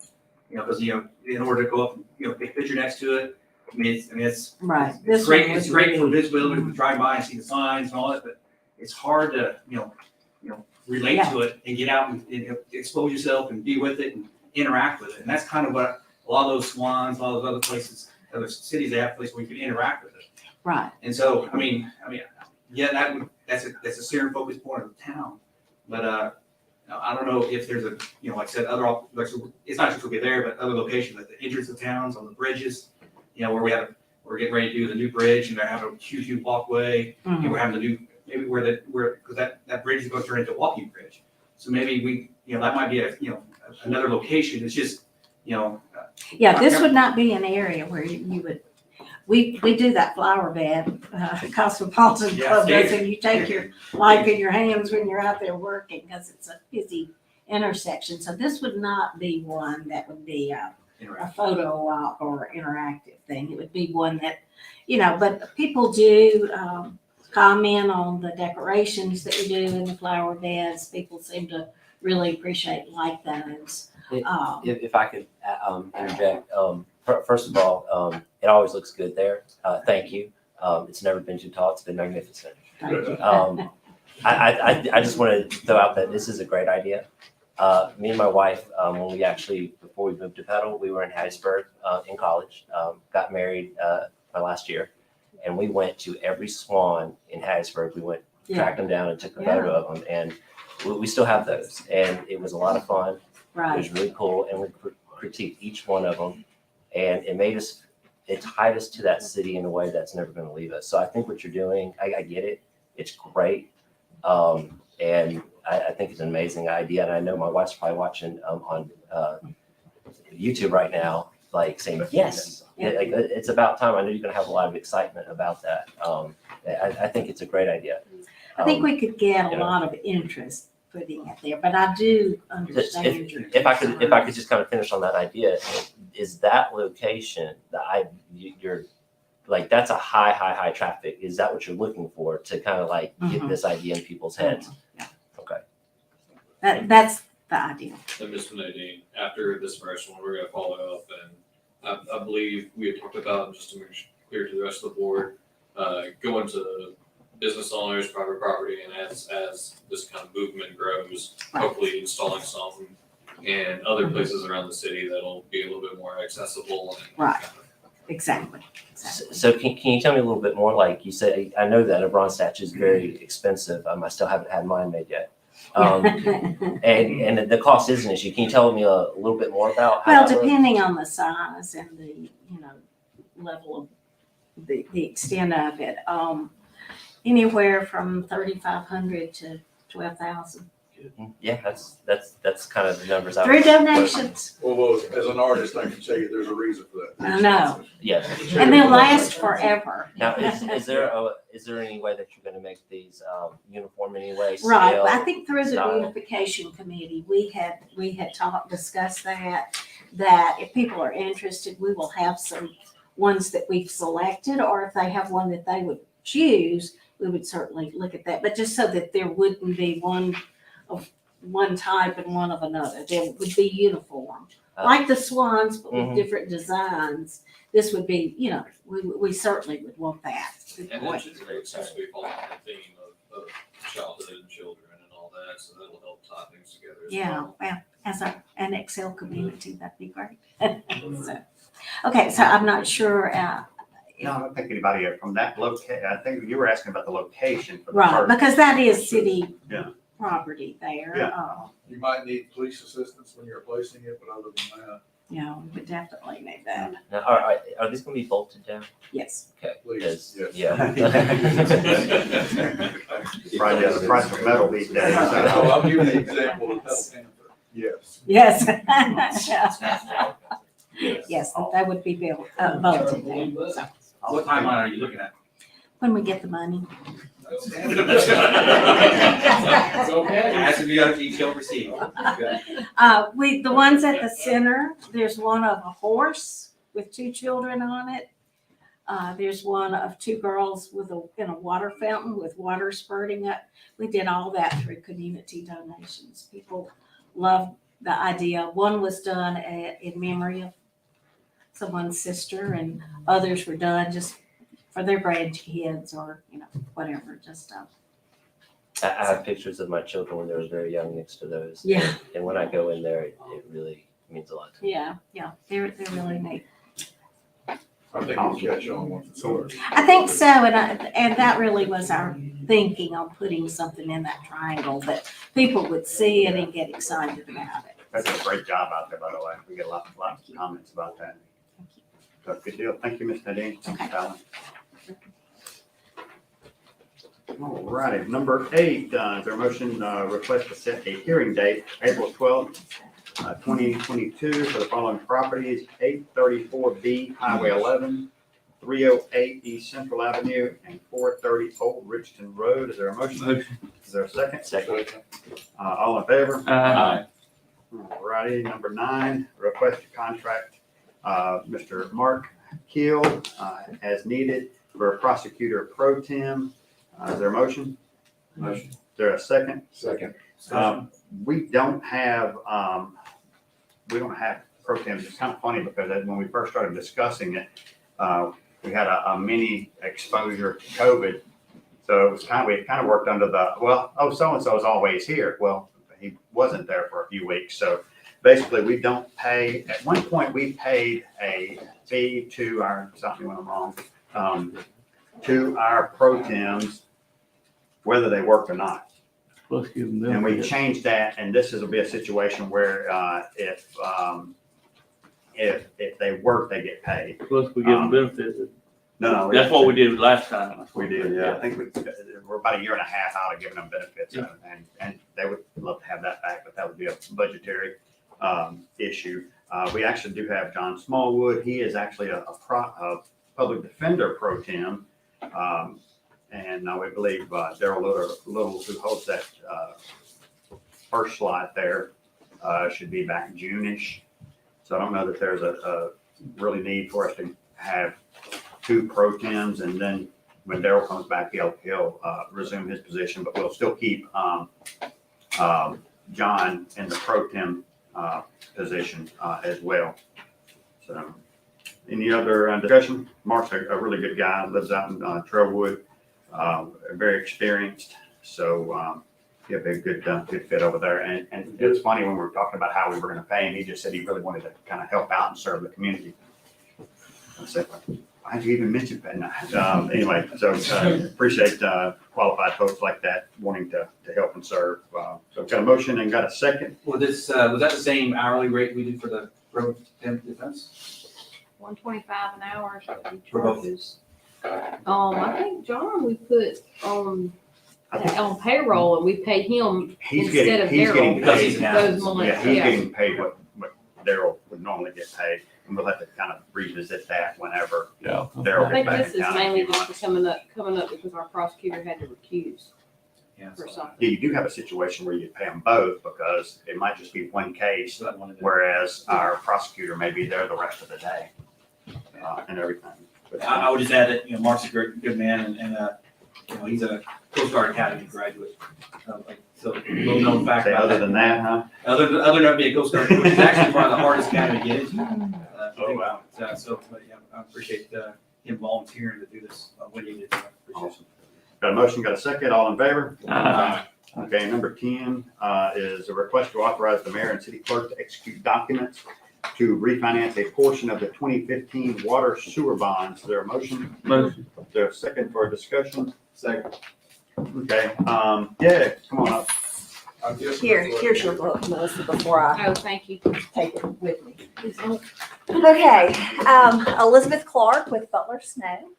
Because in order to go up and take a picture next to it, it's right. It's great. It's great for visibility to drive by and see the signs and all that, but it's hard to relate to it and get out and expose yourself and be with it and interact with it. And that's kind of what a lot of those Swans, a lot of those other places, other cities, they have places where you can interact with it. Right. And so, yeah, that's a serious focus point of the town. But I don't know if there's a, like I said, it's not just gonna be there, but other locations like the entrance of towns, on the bridges, where we're getting ready to do the new bridge and they're having a huge walkway. Mm-hmm. And we're having to do because that bridge is going to turn into a walking bridge. So maybe that might be another location. It's just, Yeah, this would not be an area where you would, we do that flower bed, Cosmopolitan Club does, and you take your life in your hands when you're out there working because it's a busy intersection. So this would not be one that would be a photo op or interactive thing. It would be one that, but people do comment on the decorations that we do in the flower beds. People seem to really appreciate, like those. If I could interject, first of all, it always looks good there. Thank you. It's never been too tall. It's been magnificent. Thank you. I just want to throw out that this is a great idea. Me and my wife, before we moved to Petal, we were in Hattiesburg in college, got married my last year, and we went to every Swan in Hattiesburg. We tracked them down and took a photo of them, and we still have those. And it was a lot of fun. Right. It was really cool, and we critiqued each one of them, and it tied us to that city in a way that's never going to leave us. So I think what you're doing, I get it. It's great. And I think it's an amazing idea. And I know my wife's probably watching on YouTube right now, like saying, yes, it's about time. I know you're going to have a lot of excitement about that. I think it's a great idea. I think we could get a lot of interest putting it there, but I do understand. If I could just kind of finish on that idea, is that location you're like, that's a high traffic. Is that what you're looking for to kind of like get this idea in people's heads? Yeah. Okay. That's the idea. And Ms. Nadine, after this first one, we're gonna follow up, and I believe we had talked about, just to make clear to the rest of the board, going to business owners, private property, and as this kind of movement grows, hopefully installing some in other places around the city that'll be a little bit more accessible. And Right. Exactly. So can you tell me a little bit more, like you say, I know that a bronze statue is very expensive, I still haven't had mine made yet. And the cost is an issue, can you tell me a little bit more about how Well, that works? depending on the size and the, level of the extent of it, anywhere from 3,500 to 12,000 Yeah, that's kind of the numbers I through was. donations. Well, as an artist, I can tell you there's a reason for that. I know. Yes. And they'll last forever. Now, is there any way that you're gonna make these, uniform anyway? Right, scale, well, I think through the style? beautification committee, we had discussed that if people are interested, we will have some ones that we've selected, or if they have one that they would choose, we would certainly look at that, but just so that there wouldn't be one of one type and one of another, there would be uniform. Like the swans, but with different designs, this would be, we certainly would want that. Good And point. it's supposed to be following the theme of childhood and children and all that, so that'll help tie things together as Yeah, well. well, as an Excel community, that'd be great. So, okay, so I'm not sure, No, I don't think anybody from that I think you were asking about the location for the right, first. because that is city Yeah. property there. Yeah. You might need police assistance when you're placing it, but other than that, Yeah, we would definitely need that. Now, are these gonna be bolted down? Yes. Okay. please, yes. Yeah. Probably the price of metal these days. Well, I'll give you the example of Pelt Panther. Yes. Yes. Yes, that would be built, bolted there. So, What timeline are you looking at? when we get the money. It's okay. It has to be on each overseen. The ones at the center, there's one of a horse with two children on it. There's one of two girls in a water fountain with water spurting up. We did all that through community donations. People love the idea. One was done in memory of someone's sister, and others were done just for their grandkids or, whatever, just, I have pictures of my children when they were very young next to those. Yeah. And when I go in there, it really means a lot to me. yeah, they're really neat. I think we'll catch on once it starts. I think so, and that really was our thinking on putting something in that triangle that people would see it and get excited about it. That's a great job out there, by the way. We get lots of comments about that. So good deal. Thank you, Ms. Nadine. Thank you, Fallon. All righty, number 8, is there a motion, request to set a hearing date, April 12th, 2022 for the following properties: 834B Highway 11, 308 East Central Avenue, and 430 Old Richton Road. Is there a motion? Motion. Is there a second? Second. All in favor? Aye. All righty, number 9, request to contract Mr. Mark Keel as needed for prosecutor pro tem. Is there a motion? Motion. Is there a second? Second. We don't have pro tems. It's kind of funny because when we first started discussing it, we had a mini exposure to COVID. So it was we kind of worked under so-and-so is always here. Well, he wasn't there for a few weeks. So basically we don't pay, at one point we paid a fee to stop me when I'm wrong, to our pro tems, whether they worked or not. Plus give them And we benefits. changed that, and this will be a situation where, if they work, they get paid. Plus we give them benefits. No, That's what we did last time. We did, yeah. I think we're about a year and a half out of giving them benefits, and they would love to have that back, but that would be a budgetary, issue. We actually do have John Smallwood. He is actually a public defender pro tem. And we believe Daryl Little, who holds that first slot there, should be back June-ish. So I don't know that there's a really need for us to have 2 pro tems, and then when Daryl comes back, he'll resume his position, but we'll still keep John in the pro tem position as well. So any other discussion? Mark's a really good guy, lives out in Trailwood. Very experienced, so he'll be a good fit over there. And it's funny, when we were talking about how we were going to pay him, he just said he really wanted to kind of help out and serve the community. Why'd you even mention that? Anyway, so appreciate qualified folks like that wanting to help and serve. So got a motion and got a second. Well, this, was that the same hourly rate we did for the road defense? $125 an hour is what he For both. charges. I think John, we put on payroll and we paid him He's instead getting, of he's getting Daryl. Because he's paid. an Those admin. months, Yeah, he's yeah. getting paid what Daryl would normally get paid. And we'll have to kind of revisit that whenever Yeah. Daryl I think gets back this in is town. mainly just coming up because our prosecutor had to recuse Yeah. for something. Yeah, you do have a situation where you pay them both because it might just be one case, So that one. whereas our prosecutor may be there the rest of the day and everything. But, I would just add that, Mark's a good man and, he's a Coast Guard Academy graduate. So, little known fact say about other that. than that, huh? Other than being a Coast Guard, which is actually probably the hardest academy to get into. Oh, wow. But yeah, I appreciate him volunteering to do this when needed. I appreciate it. Awesome. Got a motion, got a second, all in favor? Aye. Okay, number 10 is a request to authorize the mayor and city clerk to execute documents to refinance a portion of the 2015 water sewer bonds. Is there a motion? Motion. Is there a second for a discussion? Second. Okay, yeah, come on up. Here's your book, Melissa, before I Oh, thank you. take it with me. Okay, Elizabeth Clark with Butler Snow.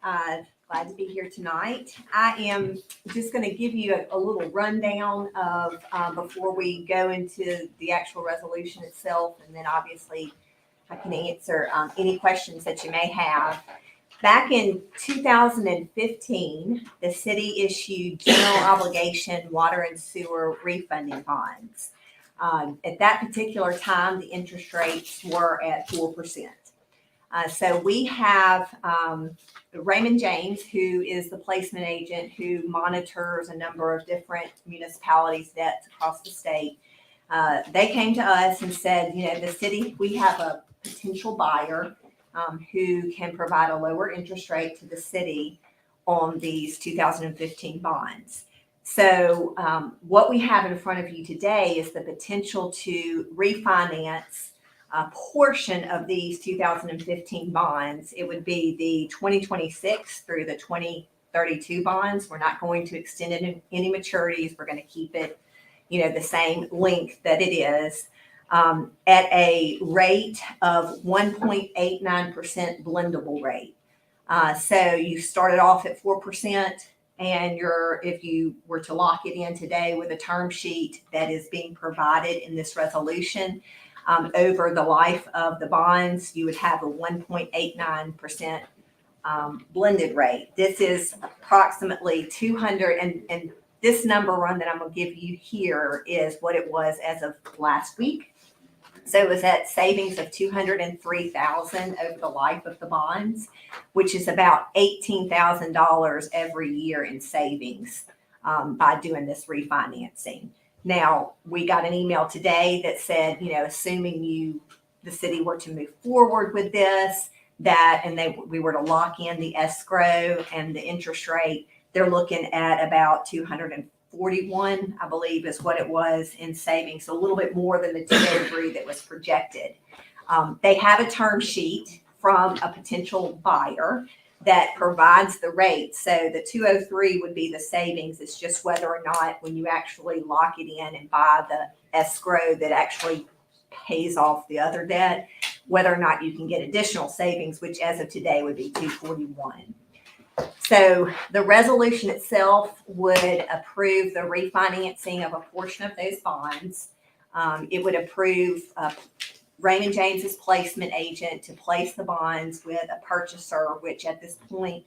Glad to be here tonight. I am just going to give you a little rundown of, before we go into the actual resolution itself, and then obviously I can answer any questions that you may have. Back in 2015, the city issued general obligation water and sewer refunding bonds. At that particular time, the interest rates were at 4%. So we have Raymond James, who is the placement agent who monitors a number of different municipalities' debts across the state. They came to us and said, the city, we have a potential buyer who can provide a lower interest rate to the city on these 2015 bonds. So what we have in front of you today is the potential to refinance a portion of these 2015 bonds. It would be the 2026 through the 2032 bonds. We're not going to extend it in any maturities. We're going to keep it, the same length that it is. At a rate of 1.89% blendable rate. So you started off at 4%, and if you were to lock it in today with a term sheet that is being provided in this resolution, over the life of the bonds, you would have a 1.89% blended rate. This is approximately 200, and this number run that I'm going to give you here is what it was as of last week. So it was at savings of $203,000 over the life of the bonds, which is about $18,000 every year in savings by doing this refinancing. Now, we got an email today that said, assuming the city were to move forward with this, we were to lock in the escrow and the interest rate, they're looking at about 241, I believe is what it was in savings, so a little bit more than the 203 that was projected. They have a term sheet from a potential buyer that provides the rate. So the 203 would be the savings. It's just whether or not when you actually lock it in and buy the escrow that actually pays off the other debt, whether or not you can get additional savings, which as of today would be 241. So the resolution itself would approve the refinancing of a portion of those bonds. It would approve Raymond James's placement agent to place the bonds with a purchaser, which at this point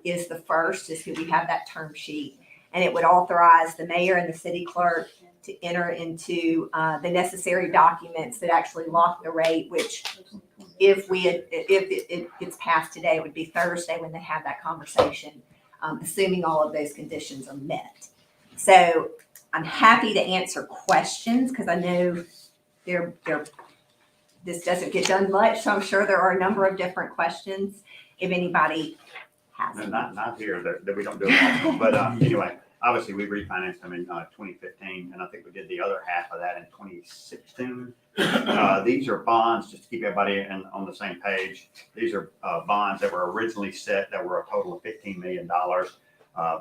is the first, is who we have that term sheet. And it would authorize the mayor and the city clerk to enter into the necessary documents that actually lock the rate, which if it gets passed today, it would be Thursday when they have that conversation, assuming all of those conditions are met. So I'm happy to answer questions because I know this doesn't get done much, so I'm sure there are a number of different questions if anybody has them. Not here, that we don't do it often, but anyway, obviously we refinanced them in 2015, and I think we did the other half of that in 2016. These are bonds, just to keep everybody on the same page. These are bonds that were originally set that were a total of $15 million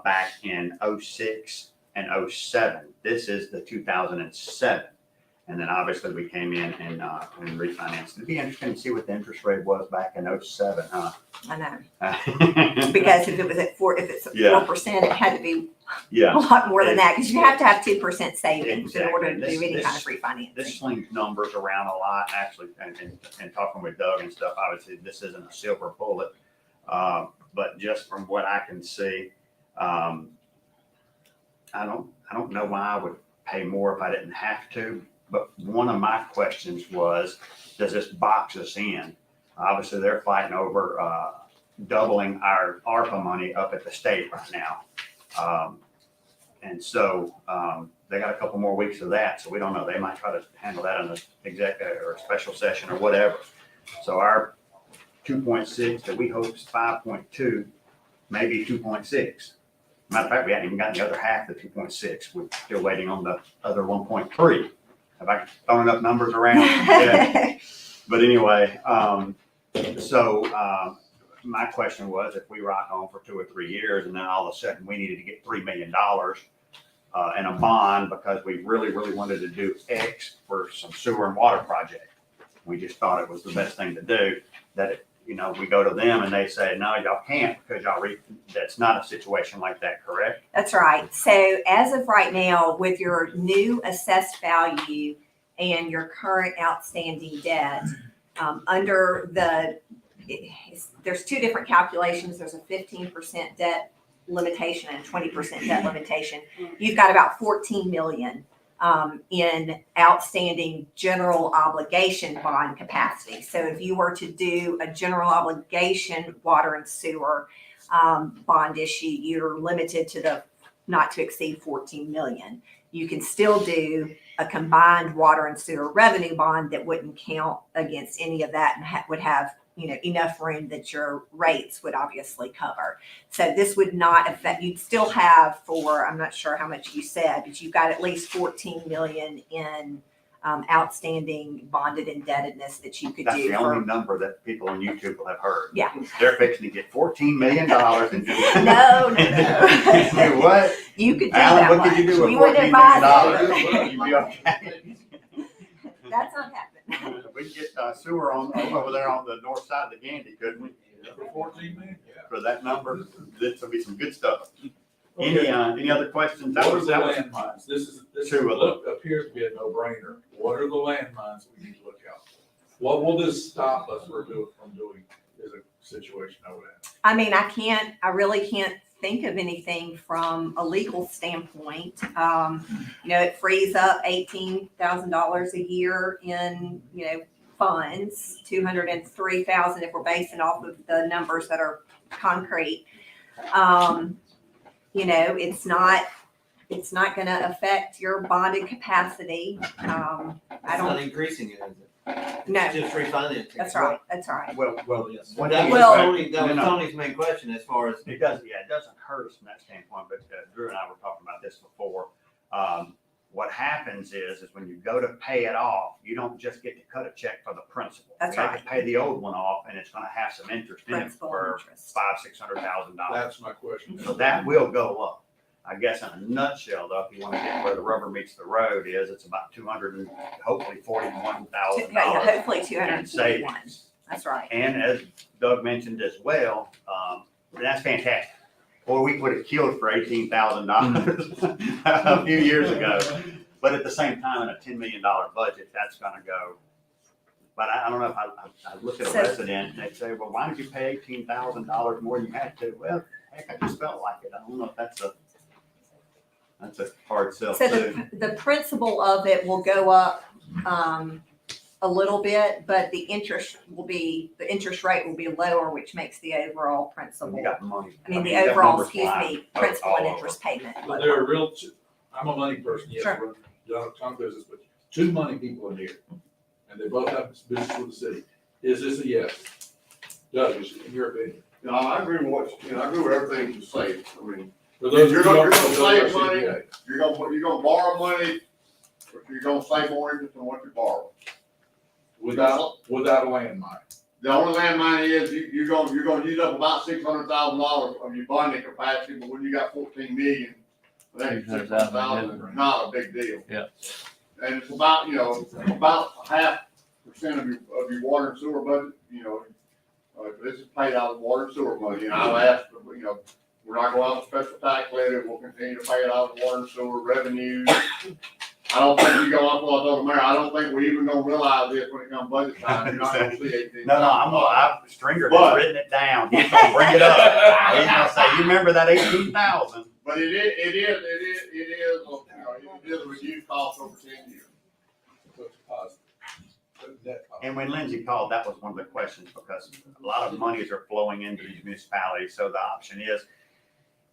back in 06 and 07. This is the 2007. And then obviously we came in and refinanced. It'd be interesting to see what the interest rate was back in 07, huh? I know. Because if it was at if it's Yeah. 4%, it had to be Yeah. a lot more than that, because you have to have 2% savings in order to Exactly. do any This- kind of refinancing. This slings numbers around a lot, actually, and talking with Doug and stuff, obviously, this isn't a silver bullet. But just from what I can see, I don't know why I would pay more if I didn't have to. But one of my questions was, does this box us in? Obviously, they're fighting over doubling our ARPA money up at the state right now. And so they got a couple more weeks of that, so we don't know. They might try to handle that in an exec or a special session or whatever. So our 2.6 that we hope is 5.2, maybe 2.6. Matter of fact, we hadn't even gotten the other half of the 2.6. We're still waiting on the other 1.3. Have I thrown enough numbers around? Yeah. But anyway, my question was, if we rock on for 2 or 3 years and then all of a sudden we needed to get $3 million in a bond because we really, really wanted to do X for some sewer and water project. We just thought it was the best thing to do, we go to them and they say, no, y'all can't because that's not a situation like that, correct? That's right. So as of right now, with your new assessed value and your current outstanding debt, there's 2 different calculations. There's a 15% debt limitation and 20% debt limitation. You've got about 14 million in outstanding general obligation bond capacity. So if you were to do a general obligation water and sewer bond issue, you're limited to not to exceed 14 million. You can still do a combined water and sewer revenue bond that wouldn't count against any of that and would have enough room that your rates would obviously cover. So this would not affect, you'd still have I'm not sure how much you said, but you've got at least 14 million in outstanding bonded indebtedness that you could That's do. the only number that people on YouTube will have heard. Yeah. They're fixing to get $14 million and do. No. Do what? You could do Alan, that what much. could you do with We wouldn't $14 advise million? You'd be okay. That's not happening. We could get sewer over there on the north side of the Gandy, couldn't we? For 14 million? For that number, this will be some good stuff. Any other questions? What are the landmines? This Two of them. appears to be a no-brainer. What are the landmines we need to look out for? What will this stop us from doing is a situation I would have. I mean, I really can't think of anything from a legal standpoint. It frees up $18,000 a year in, funds, 203,000 if we're basing off of the numbers that are concrete. It's not gonna affect your bonded capacity. It's not increasing it, is it? No. It's just refinancing. That's right, that's right. Well, That was Tony's main question as far as. It doesn't hurt us from that standpoint, but Drew and I were talking about this before. What happens is when you go to pay it off, you don't just get to cut a check for the principal. That's You have right. to pay the old one off, and it's gonna have some interest in it Principal for interest. $500,000-$600,000. That's my question. So that will go up. I guess in a nutshell, though, if you want to get where the rubber meets the road it's about hopefully $41,000 Yeah, hopefully in 241. savings. That's right. And as Doug mentioned as well, that's fantastic. Boy, we would have killed for $18,000 a few years ago. But at the same time, in a $10 million budget, that's going to go. But I don't know if I look at a resident and they say, well, why did you pay $18,000 more than you had to? Well, heck, I just felt like it. I don't know if that's a hard sell So too. the principal of it will go up a little bit, but the interest rate will be lower, which makes the overall principal. You got money. The you got overall, numbers excuse flying me, principal and all over. interest payment. But there are I'm a money person, yes, Sure. run a ton of business, but 2 money people in here, and they both have business with the city. Is this a yes? Doug, in your opinion? I agree with I agree with everything you say. For those You're who gonna don't know, save those are money, CPA. you're gonna borrow money, but you're gonna save more interest than what you borrow. Without a landmine. The only landmine is you're gonna use up about $600,000 of your bonding capacity, but when you got 14 million, that $600,000 is not a big deal. Yeah. And it's about, about 0.5% of your water and sewer budget, this is paid out of water and sewer money, and I've asked, we're not going out of special tax levy, we'll continue to pay it out of water and sewer revenues. I don't think we go off what I told the mayor, I don't think we even gonna realize this when it comes budget time, you're not gonna see 18. Stringer has written it down, he's gonna bring it up, he's gonna say, you remember that 18,000? But it is a reduced cost over 10 years. So it's positive. And when Lindsay called, that was one of the questions, because a lot of monies are flowing into these municipalities, so the option is,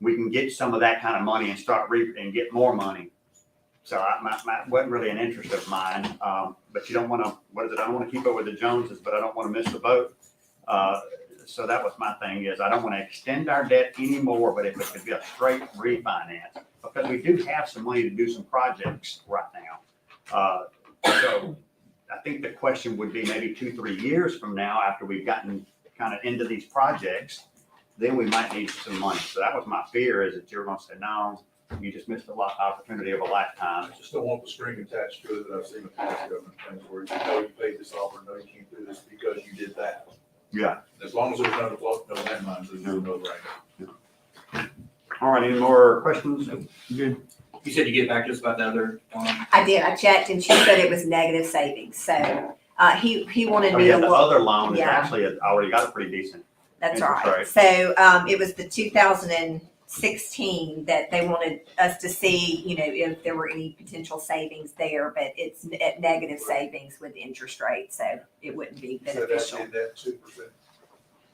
we can get some of that kind of money and start and get more money. So wasn't really an interest of mine, but you don't wanna, I don't wanna keep up with the Joneses, but I don't wanna miss the boat. So that was my thing, is I don't wanna extend our debt anymore, but if it could be a straight refinance, because we do have some money to do some projects right now. So I think the question would be maybe 2-3 years from now, after we've gotten kind of into these projects, then we might need some money. So that was my fear, is that you're gonna say, no, you just missed opportunity of a lifetime. I just don't want the string attached to it that I've seen in past government things where you paid this off, or no, you can't do this because you did that. Yeah. As long as there's no landmines, there's no brainer. All right, any more questions? Good. You said you get back to us about the other one. I did, I checked and she said it was negative savings, so, he wanted Oh, me yeah, to the look. other loan is Yeah. actually already got a pretty decent. That's interest right. rate. So, it was the 2016 that they wanted us to see, if there were any potential savings there, but it's at negative savings with interest rate, so it wouldn't be beneficial. That 2%. Is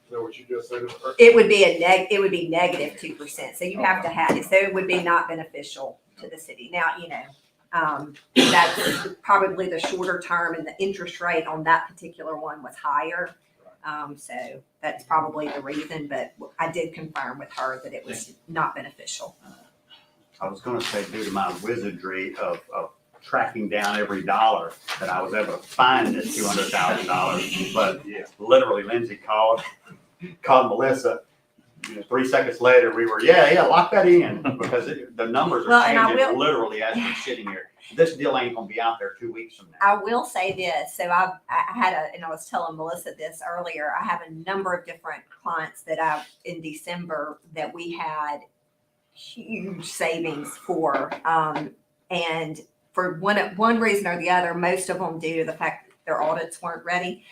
that what you just said? It would be it would be negative 2%, so you have to have it, so it would be not beneficial to the city. Now, that's probably the shorter term, and the interest rate on that particular one was higher. So that's probably the reason, but I did confirm with her that it was not beneficial. I was gonna say, due to my wizardry of tracking down every dollar, that I was able to find this $200,000, but literally Lindsay called Melissa. 3 seconds later, we were, lock that in, because the numbers Well, are and I changing will- literally as we're sitting here. This deal ain't gonna be out there 2 weeks from now. I will say this, so I and I was telling Melissa this earlier, I have a number of different clients that in December that we had huge savings for. And for one reason or the other, most of them due to the fact that their audits weren't ready.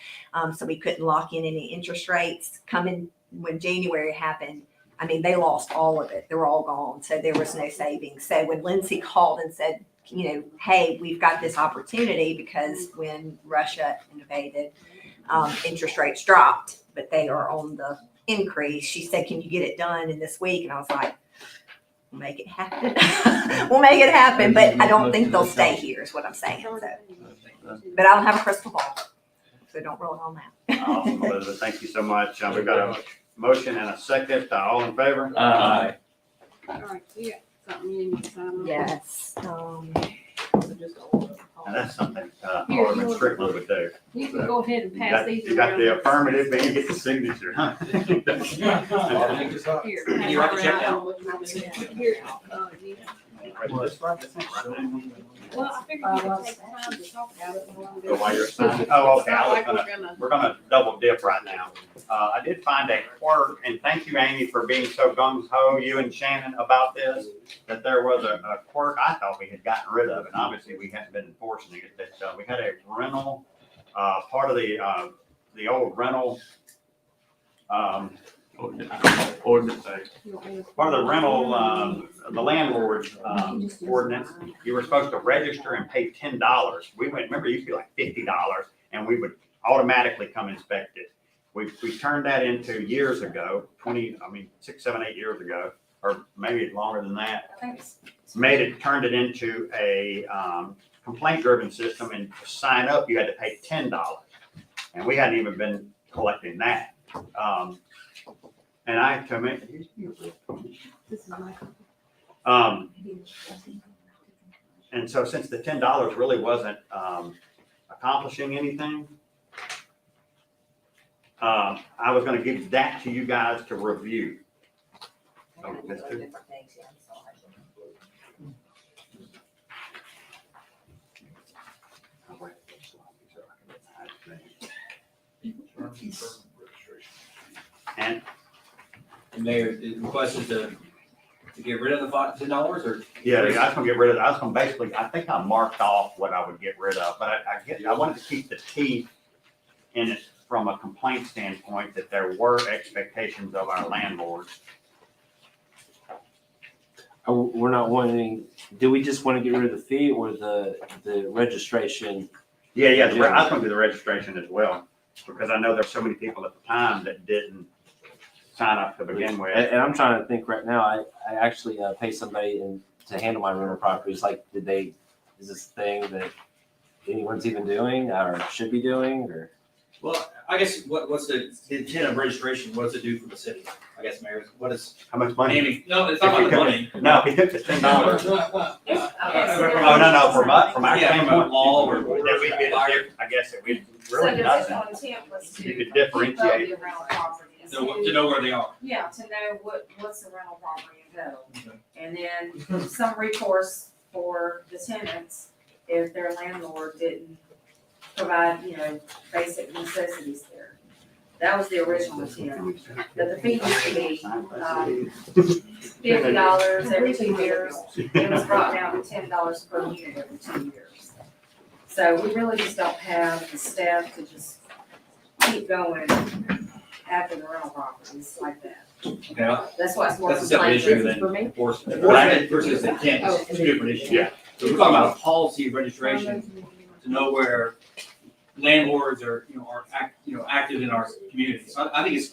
So we couldn't lock in any interest rates coming when January happened. I mean, they lost all of it. They were all gone. So there was no savings. So when Lindsay called and said, hey, we've got this opportunity, because when Russia invaded, interest rates dropped, but they are on the increase. She said, can you get it done in this week? And I was like, we'll make it happen. We'll make it happen, but I don't think they'll stay here is what I'm saying. So, but I don't have a crystal ball, so don't roll on that. Awesome, Elizabeth, thank you so much. We've got a motion and a second. All in favor? Aye. All right, you got something you need to sign on? Yes. And that's something Here, Alderman you- Strickland would do. You can go ahead and pass these You got around. the affirmative, then you get the signature, huh? Here. Can you write the check down? Here, you- Well, I figured we could take time to talk about it. So while you're signing, oh, okay, It's not like we're gonna double dip right now. I did find a quirk, and thank you, Amy, for being so gung ho, you and Shannon, about this, that there was a quirk I thought we had gotten rid of, and obviously we hadn't been enforcing it, that we had a rental, part of the old rental, Ordinance. part of the rental, the landlord, ordinance, you were supposed to register and pay $10. We went, remember, it used to be like $50, and we would automatically come inspect it. We turned that into years ago, 6, 7, 8 years ago, or maybe longer than that. Turned it into a complaint-driven system, and to sign up, you had to pay $10. And we hadn't even been collecting that. And I come in, This is my copy. And so since the $10 really wasn't, accomplishing anything, I was gonna give that to you guys to review. Oh, that's good. And Mayor, the request is to get rid of the $10 or? yeah, I was gonna get rid of, I was gonna basically, I think I marked off what I would get rid of, but I wanted to keep the teeth in it from a complaint standpoint, that there were expectations of our landlords. We're not wanting, do we just want to get rid of the fee or the registration? Yeah, I was gonna do the registration as well, because I know there's so many people at the time that didn't sign up to begin with. And I'm trying to think right now, I actually pay somebody to handle my rental properties. Like, is this a thing that anyone's even doing or should be doing, or? Well, I guess what's the intent of registration? What does it do for the city? I guess, Mayor, what is? How much money? Amy, no, it's not about the money. No, if he took the $10. Oh, no, from our Yeah, from a standpoint, law or. that we get, I guess that we So really the doesn't. original intent was to. You could keep differentiate. up the rental properties. To know where they are. Yeah, to know what's the rental property and go. And then some recourse for the tenants if their landlord didn't provide, basic necessities there. That was the original intent. But the fee used to be, $50 every 2 years. It was brought down to $10 per unit every 2 years. So we really just don't have the staff to just keep going after the rental properties like that. Okay, That's why it's more that's a separate complaint. issue This is than for me? enforcement. Enforcement versus intent is two different issues. Yeah. So we're talking about a policy of registration to know where landlords are, active in our community. So I think it's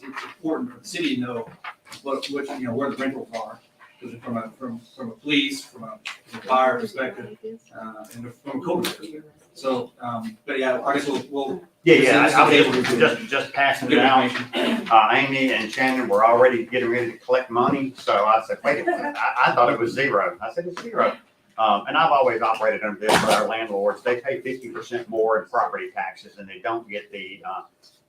important for the city to know where the rentals are. From a police, from a fire perspective, and from a code perspective. So, but yeah, I guess we'll. Yeah, I able was to just passing it Good out. information. Amy and Shannon were already getting ready to collect money, so I said, wait a minute, I thought it was zero. I said, it's zero. And I've always operated under this with our landlords. They pay 50% more in property taxes and they don't get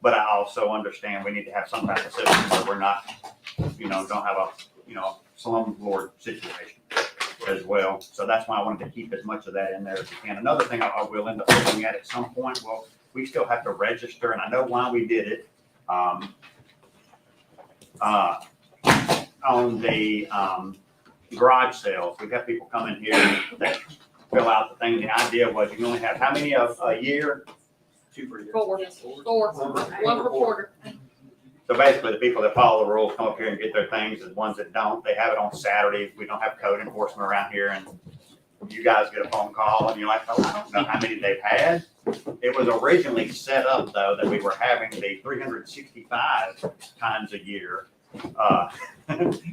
but I also understand we need to have some type of system where we're not, don't have a, slumlord situation as well. So that's why I wanted to keep as much of that in there as we can. Another thing I will end up looking at some point, well, we still have to register, and I know why we did it. On the garage sales, we have people come in here that fill out the thing. The idea was you can only have how many a year? 2 per year. Four, one per quarter. So basically, the people that follow the rules come up here and get their things, and the ones that don't, they have it on Saturday. We don't have code enforcement around here, and you guys get a phone call, and you're like, oh, I don't know how many they've had. It was originally set up, though, that we were having the 365 times a year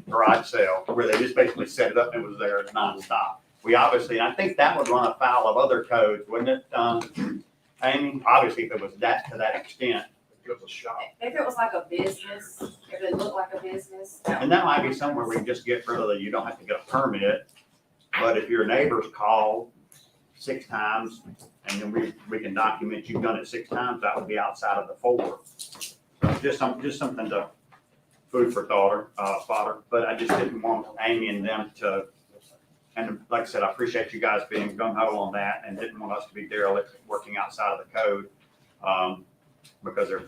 garage sale, where they just basically set it up and it was there nonstop. We obviously, and I think that would run afoul of other codes, wouldn't it, Amy? Obviously, if it was that to that extent. It was a shop. If it was like a business, if it looked like a business. And that might be somewhere we can just get rid of you don't have to get a permit. But if your neighbors call 6 times and then we can document you've done it 6 times, that would be outside of the 4. So just something to food for thought, fodder. But I just didn't want Amy and them to, and like I said, I appreciate you guys being gung ho on that and didn't want us to be derelict working outside of the code. Because they're,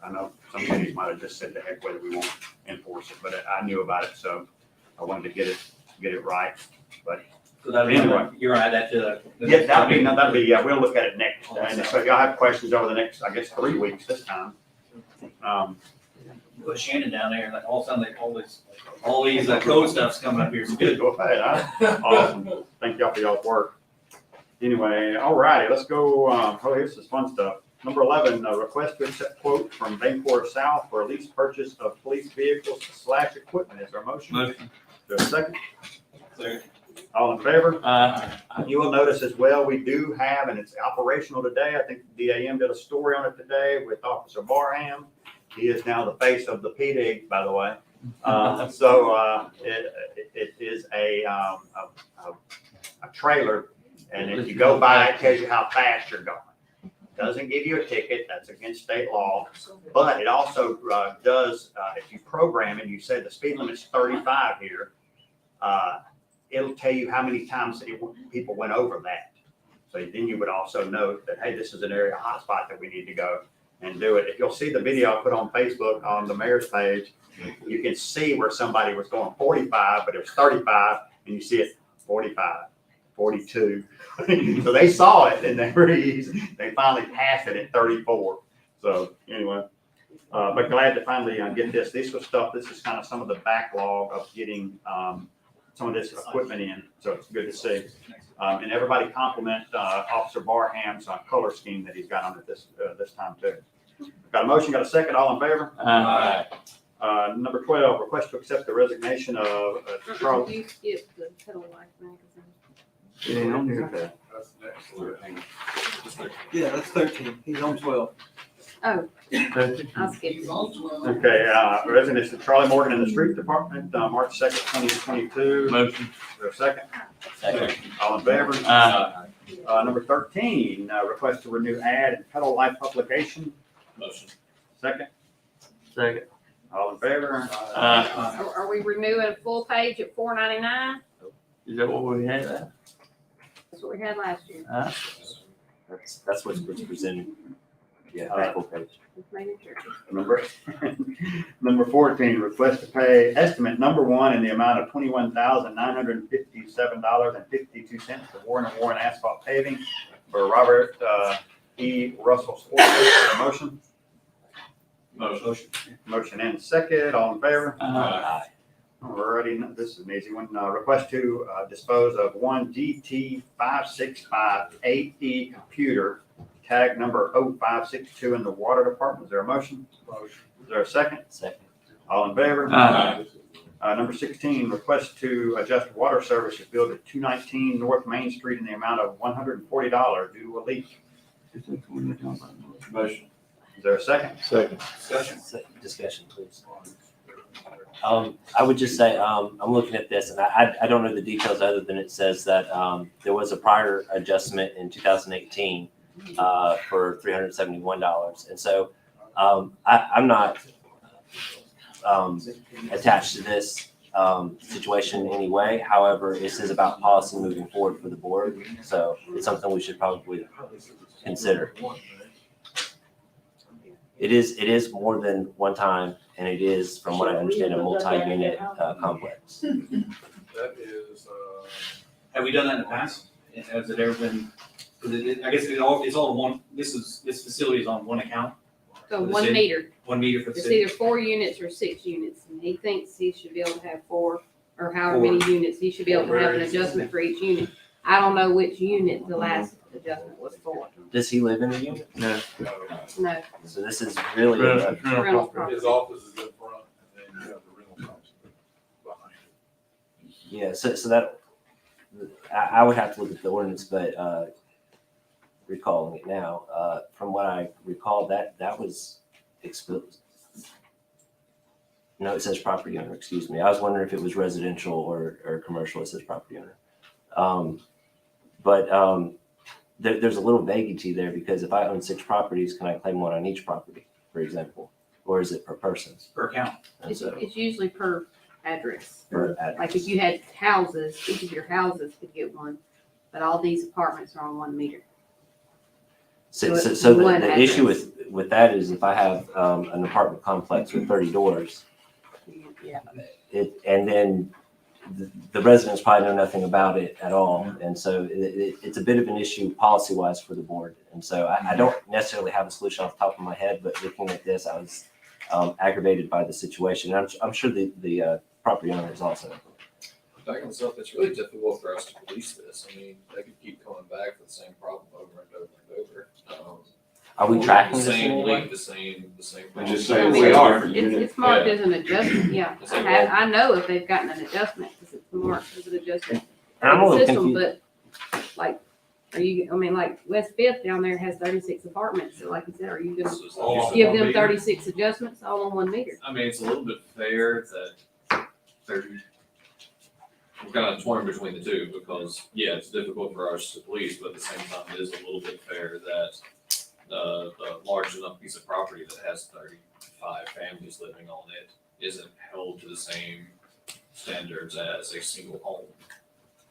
I know some cities might have just said the heck with it, we won't enforce it, but I knew about it, so I wanted to get it right. But So anyway, you're gonna add that to the. yeah, that'll be, yeah, we'll look at it next. And so if y'all have questions over the next, I guess, 3 weeks this time. Put Shannon down there, like all of a sudden, all these code stuff's coming up here. It's good. Go ahead, huh? Awesome. Thank y'all for y'all's work. Anyway, all righty, let's go, here's some fun stuff. Number 11, a request to accept quote from Bancorp South for a lease purchase of police vehicles / equipment. Is there a motion? Motion. Is there a second? Second. All in favor? You will notice as well, we do have, and it's operational today. I think the DAM did a story on it today with Officer Barham. He is now the face of the PD, by the way. So it is a trailer, and if you go by, it tells you how fast you're going. Doesn't give you a ticket, that's against state law, but it also does, if you program and you say the speed limit's 35 here, it'll tell you how many times people went over that. So then you would also note that, hey, this is an area hotspot that we need to go and do it. If you'll see the video I put on Facebook on the mayor's page, you can see where somebody was going 45, but it was 35, and you see it 45, 42. So they saw it and they finally passed it at 34. So anyway, but glad to finally get this. This was stuff, this is kind of some of the backlog of getting some of this equipment in. So it's good to see. And everybody compliment Officer Barham's color scheme that he's got on it this time too. Got a motion, got a second, all in favor? Aye. Number 12, request to accept the resignation of Charles. You skipped the Pedal Life magazine. Yeah, on here. Okay. That's the next. Yeah, that's 13. He's on 12. Oh, I skipped it. Okay, resignation of Charlie Morgan in the street department, March 2nd, 2022. Motion. Is there a second? Second. All in favor? Aye. Number 13, request to renew ad in Pedal Life publication. Motion. Second. Second. All in favor? Are we renewing full page at $4.99? Is that what we had? That's what we had last year. That's what's presented. Yeah, full page. Just making sure. Number 14, request to pay estimate number 1 in the amount of $21,957.52 to Warren & Warren Asphalt Paving for Robert E. Russell Sports. Motion? Motion and second, all in favor? Aye. Alrighty, this is an easy one. Request to dispose of one GT5658E computer, tag number 0562 in the water department. Is there a motion? Motion. Is there a second? Second. All in favor? Aye. Number 16, request to adjust water services billed at 219 North Main Street in the amount of $140 due to a leak. Motion. Is there a second? Second. Discussion, please. I would just say, I'm looking at this and I don't know the details other than it says that, there was a prior adjustment in 2018, for $371. And so, I'm not, attached to this, situation in any way. However, this is about policy moving forward for the board. So it's something we should probably consider. It is more than one time, and it is, from what I understand, a multi-unit complex. That is, Have we done that in the past? Has it ever been, I guess it's all in one, this facility is on one account? So For the 1 city? meter. 1 meter for the It's city? either 4 units or 6 units, and he thinks he should be able to have 4, or however many units, he should be able to have an adjustment for each unit. I don't know which unit the last adjustment was for. Does he live in the unit? No. No. So this is really, Rental property. his office is in front, and then you have the rental house behind it. yeah, so that, I would have to look at the ordinance, but, recalling it now, from what I recall, that was exposed. No, it says property owner, excuse me. I was wondering if it was residential or commercial. It says property owner. There's a little vaguity there because if I own 6 properties, can I claim one on each property, for example? Or is it per person? Per account. And It's, so, it's usually per address. per address. Like if you had houses, each of your houses could get one, but all these apartments are on 1 meter. So so the one issue address. with that is if I have an apartment complex with 30 doors, Yeah. and then the residents probably know nothing about it at all. And so it's a bit of an issue policy-wise for the board. And so I don't necessarily have a solution off the top of my head, but looking at this, I was aggravated by the situation. And I'm sure the property owners also. Back on stuff, it's really difficult for us to police this. I mean, they could keep coming back with the same problem over and over and over. Are we tracking The this in same any way? leak, the same. Just I saying mean, we are. It's marked as an adjustment, yeah. Is that right? I know if they've gotten an adjustment, because it's marked as an adjustment. And I'm a for little the system, confused. But like, like West Fifth down there has 36 apartments, so like you said, are you gonna This is all give on them meter. 36 adjustments all on 1 meter? I mean, it's a little bit fair that 30, I'm kind of torn between the two because, yeah, it's difficult for us to police, but at the same time, it is a little bit fair that a large enough piece of property that has 35 families living on it isn't held to the same standards as a single home.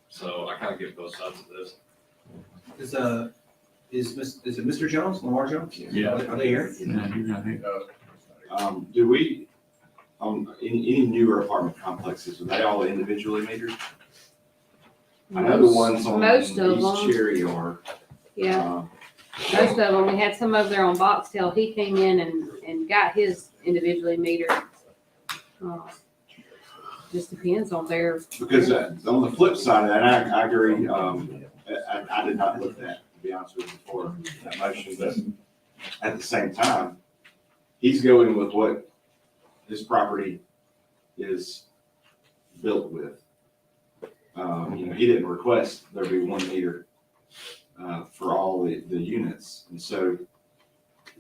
So I kind of get both sides of this. Is it Mr. Jones, Lamar Jones? Yeah. Are they here? Yeah, he's not here. Do we, any newer apartment complexes, are they all individually metered? I know the ones on Most of East them. Cherry are. Yeah, most of them. We had some over there on Boxtel. He came in and got his individually metered. Just depends on their. Because on the flip side of that, I agree, I did not look at that, to be honest with you, before that motion, but at the same time, he's going with what his property is built with. He didn't request there be 1 meter for all the units. And so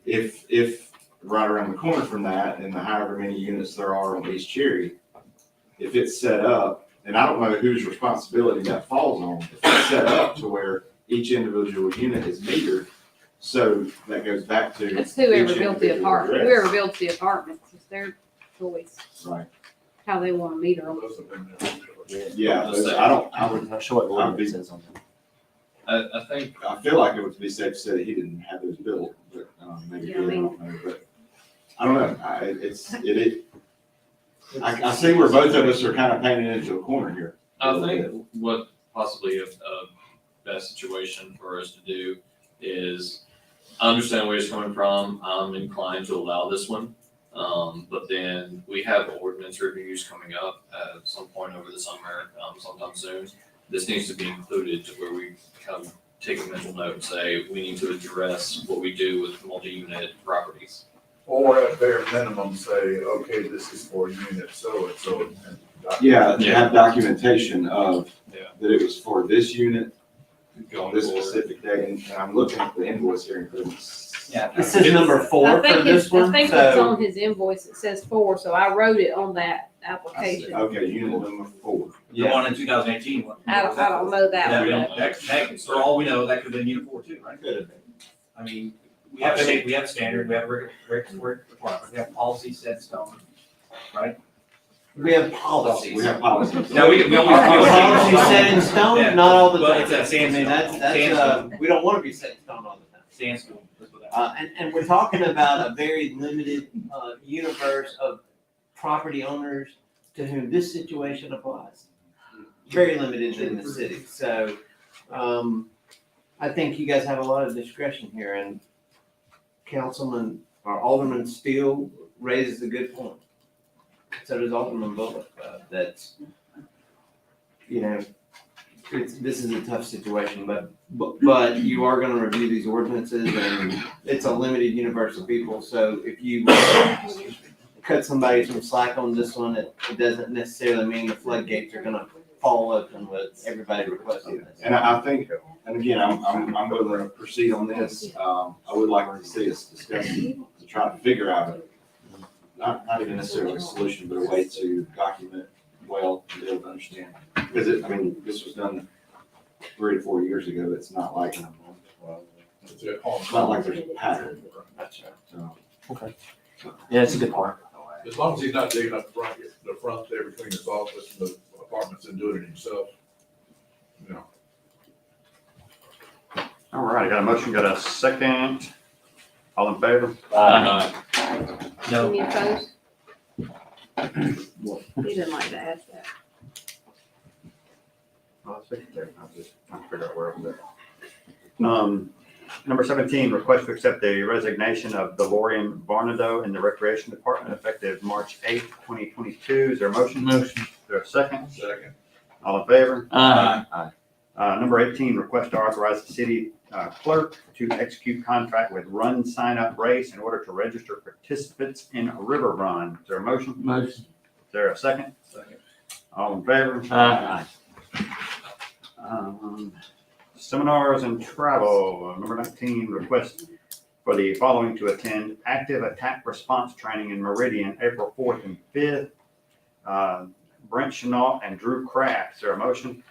if right around the corner from that and the however many units there are on East Cherry, if it's set up, and I don't know whose responsibility that falls on, if it's set up to where each individual unit is metered, so that goes back to. It's whoever each built the individual apartment. address. Whoever built the apartments, it's their choice. Right. How they want to meter them. Yeah, I'm not sure what the I would be- ordinance says on that. I think, I feel like it would be safe to say that he didn't have those built, but maybe he Yeah, I did, I mean- don't know, but I don't know, I see where both of us are kind of painted into a corner here. I think what possibly a best situation for us to do is, I understand where he's coming from, I'm inclined to allow this one. But then we have ordinance reviews coming up at some point over the summer, sometime soon. This needs to be included to where we kind of take a mental note and say, we need to address what we do with multi-unit properties. Or at bare minimum, say, okay, this is for unit so and so. Yeah, to have documentation of, Yeah. that it was for this unit, on this forward. specific day, and I'm looking at the invoice here, and it's. Yeah, this is number 4 I for think this it's, I one, think it's so. on his invoice. It says 4, so I wrote it on that application. Okay, unit number 4. The one in 2018 one. I don't know that one. That, for all we know, that could have been unit 4 too, right? Could have been. I mean, we have a standard, we have a requirement, we have policy set in stone, right? We have policies. We have policies. Now, we always. Our policies set in stone, Yeah. not all the But time. it's a sandstone. I mean, that's, Sandstone. we don't want to be set in stone all the time. Sandstone, let's put that. And we're talking about a very limited, universe of property owners to whom this situation applies. Very limited in the city, so, I think you guys have a lot of discretion here, and Councilman, or Alderman Steele raises a good point. So does Alderman Bullock, that's, this is a tough situation, but you are gonna review these ordinances, and it's a limited universe of people, so if you cut somebody some slack on this one, it doesn't necessarily mean the floodgates are gonna fall open with everybody requesting this. And I think, and again, I'm willing to proceed on this. I would like to see us discuss it, to try to figure out not even necessarily a solution, but a way to document well and be able to understand. Because this was done 3 to 4 years ago. It's not like, it's not like there's a pattern. So, Okay. Yeah, it's a good point. As long as he's not digging up the front there between his office and the apartments and doing it himself. All right, got a motion, got a second. All in favor? No. Any opposed? He didn't like to ask that. Well, secretary, I'm just trying to figure out where it was at. Number 17, request to accept the resignation of Delorian Barnado in the Recreation Department effective March 8th, 2022. Is there a motion? Motion. Is there a second? Second. All in favor? Aye. Number 18, request to authorize the city clerk to execute contract with Run Sign Up Race in order to register participants in a river run. Is there a motion? Motion. Is there a second? Second. All in favor? Aye. Seminars and travel, number 19, request for the following to attend active attack response training in Meridian, April 4th and 5th. Brent Chenault, and Drew Kraft. Is there a motion?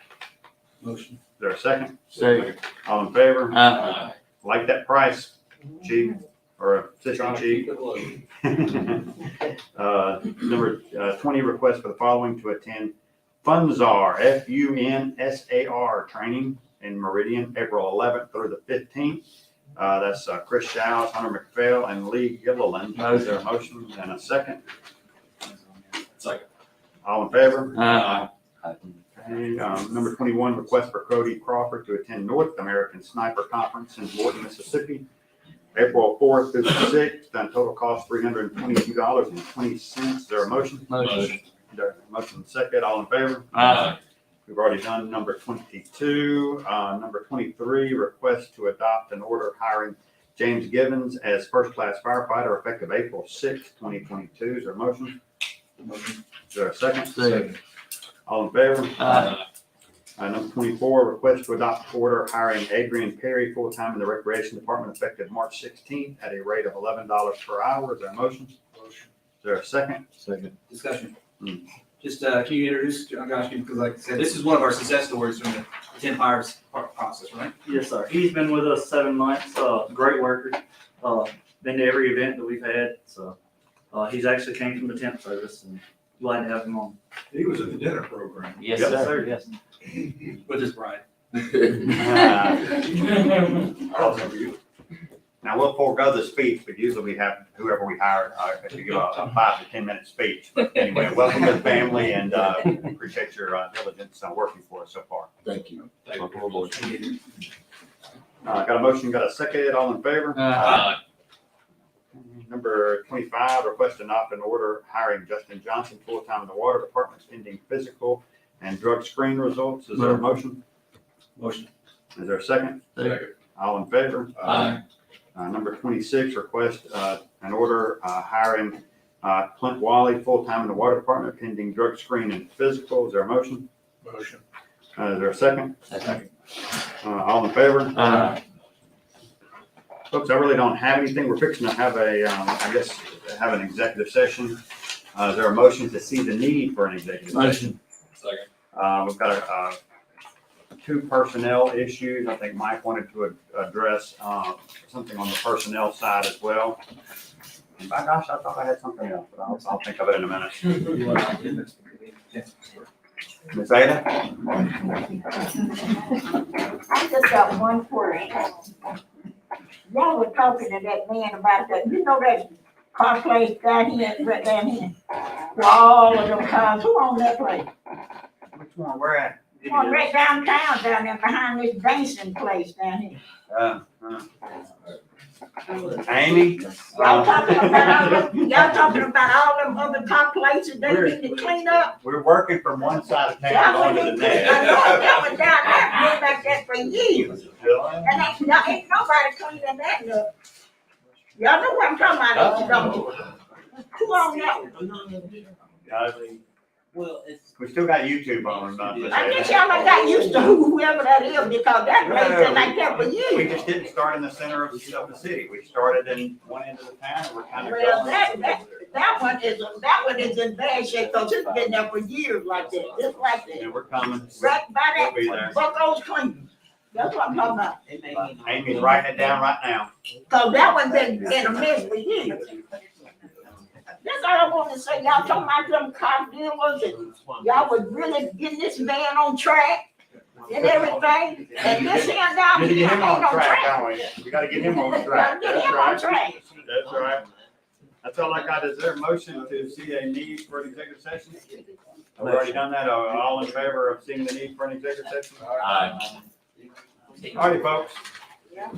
Motion. Is there a second? Second. All in favor? Aye. Like that price, chief, or assistant chief? Number 20, request for the following to attend FUNSAR, FUNSAR training in Meridian, April 11th through the 15th. That's Chris Shows, Hunter McPhail, and Lee Gilliland. Is there a motion and a second? Second. All in favor? Aye. Okay, number 21, request for Cody Crawford to attend North American Sniper Conference in Morton, Mississippi, April 4th through the 6th, and total cost $322.20. Is there a motion? Motion. There, motion second, all in favor? Aye. We've already done number 22. Number 23, request to adopt an order hiring James Givens as first-class firefighter effective April 6th, 2022. Is there a motion? Motion. Is there a second? Second. All in favor? Aye. Number 24, request to adopt order hiring Adrian Perry full-time in the Recreation Department effective March 16th at a rate of $11 per hour. Is there a motion? Motion. Is there a second? Second. Discussion. Hmm. Just, can you introduce John Goshkin, because like I said, this is one of our success stories from the 10 fires process, right? Yes, sir. He's been with us 7 months. Great worker. Been to every event that we've had. So he's actually came from the temp service, and glad to have him on. He was at the dinner program. Yes, Yep. sir, yes. With his bride. Now, we'll forego the speech, but usually we have whoever we hire, to give a 5 to 10 minute speech. But anyway, welcome to the family and appreciate your diligence on working for us so far. Thank you. Welcome aboard. Got a motion, got a second, all in favor? Aye. Number 25, request to adopt an order hiring Justin Johnson full-time in the water department pending physical and drug screen results. Is there a motion? Motion. Is there a second? Second. All in favor? Aye. Number 26, request an order hiring Clint Wally full-time in the water department pending drug screen and physical. Is there a motion? Motion. Is there a second? Second. All in favor? Aye. Folks, I really don't have anything. We're fixing to have have an executive session. Is there a motion to see the need for an executive session? Motion. Second. We've got 2 personnel issues. I think Mike wanted to address something on the personnel side as well. And by gosh, I thought I had something else, but I'll think of it in a minute. Ms. Ada? I just got one query. Y'all were talking to that man about that, you know that car place down here, right down here? Where all of them cars, who own that place? Which one? Where at? One right downtown, down there behind this dancing place down here. Amy? Y'all talking about all them other car places they need to clean up? We're working from one side of town That going one, to the I next. know that one down there, been like that for years. And ain't nobody cleaning that up. Y'all know what I'm talking about, you don't? Who on that one? Well, we still got YouTube on. I guess y'all done got used to whoever that is, because that place been like that for We years. just didn't start in the center of the city. We started in one end of the town, and we're kind of Well, going. that one is in bad shape, cause it's been there for years like that, just like that. And we're coming. Right by We'll be there. that, Bucko's clean. That's what I'm talking about. Amy's writing it down right now. Cause that one been a mess for years. That's all I want to say. Y'all talking about them car dealers and y'all was really getting this man on track and everything. And this man down Gotta here get him ain't on on track, track. don't we? We gotta get him on track. Gotta get That's him on right. track. That's right. That's all I got. Is there a motion to see a need for an executive session? Have we already done that? All in favor of seeing the need for an executive session? Aye. All righty, folks. Yeah.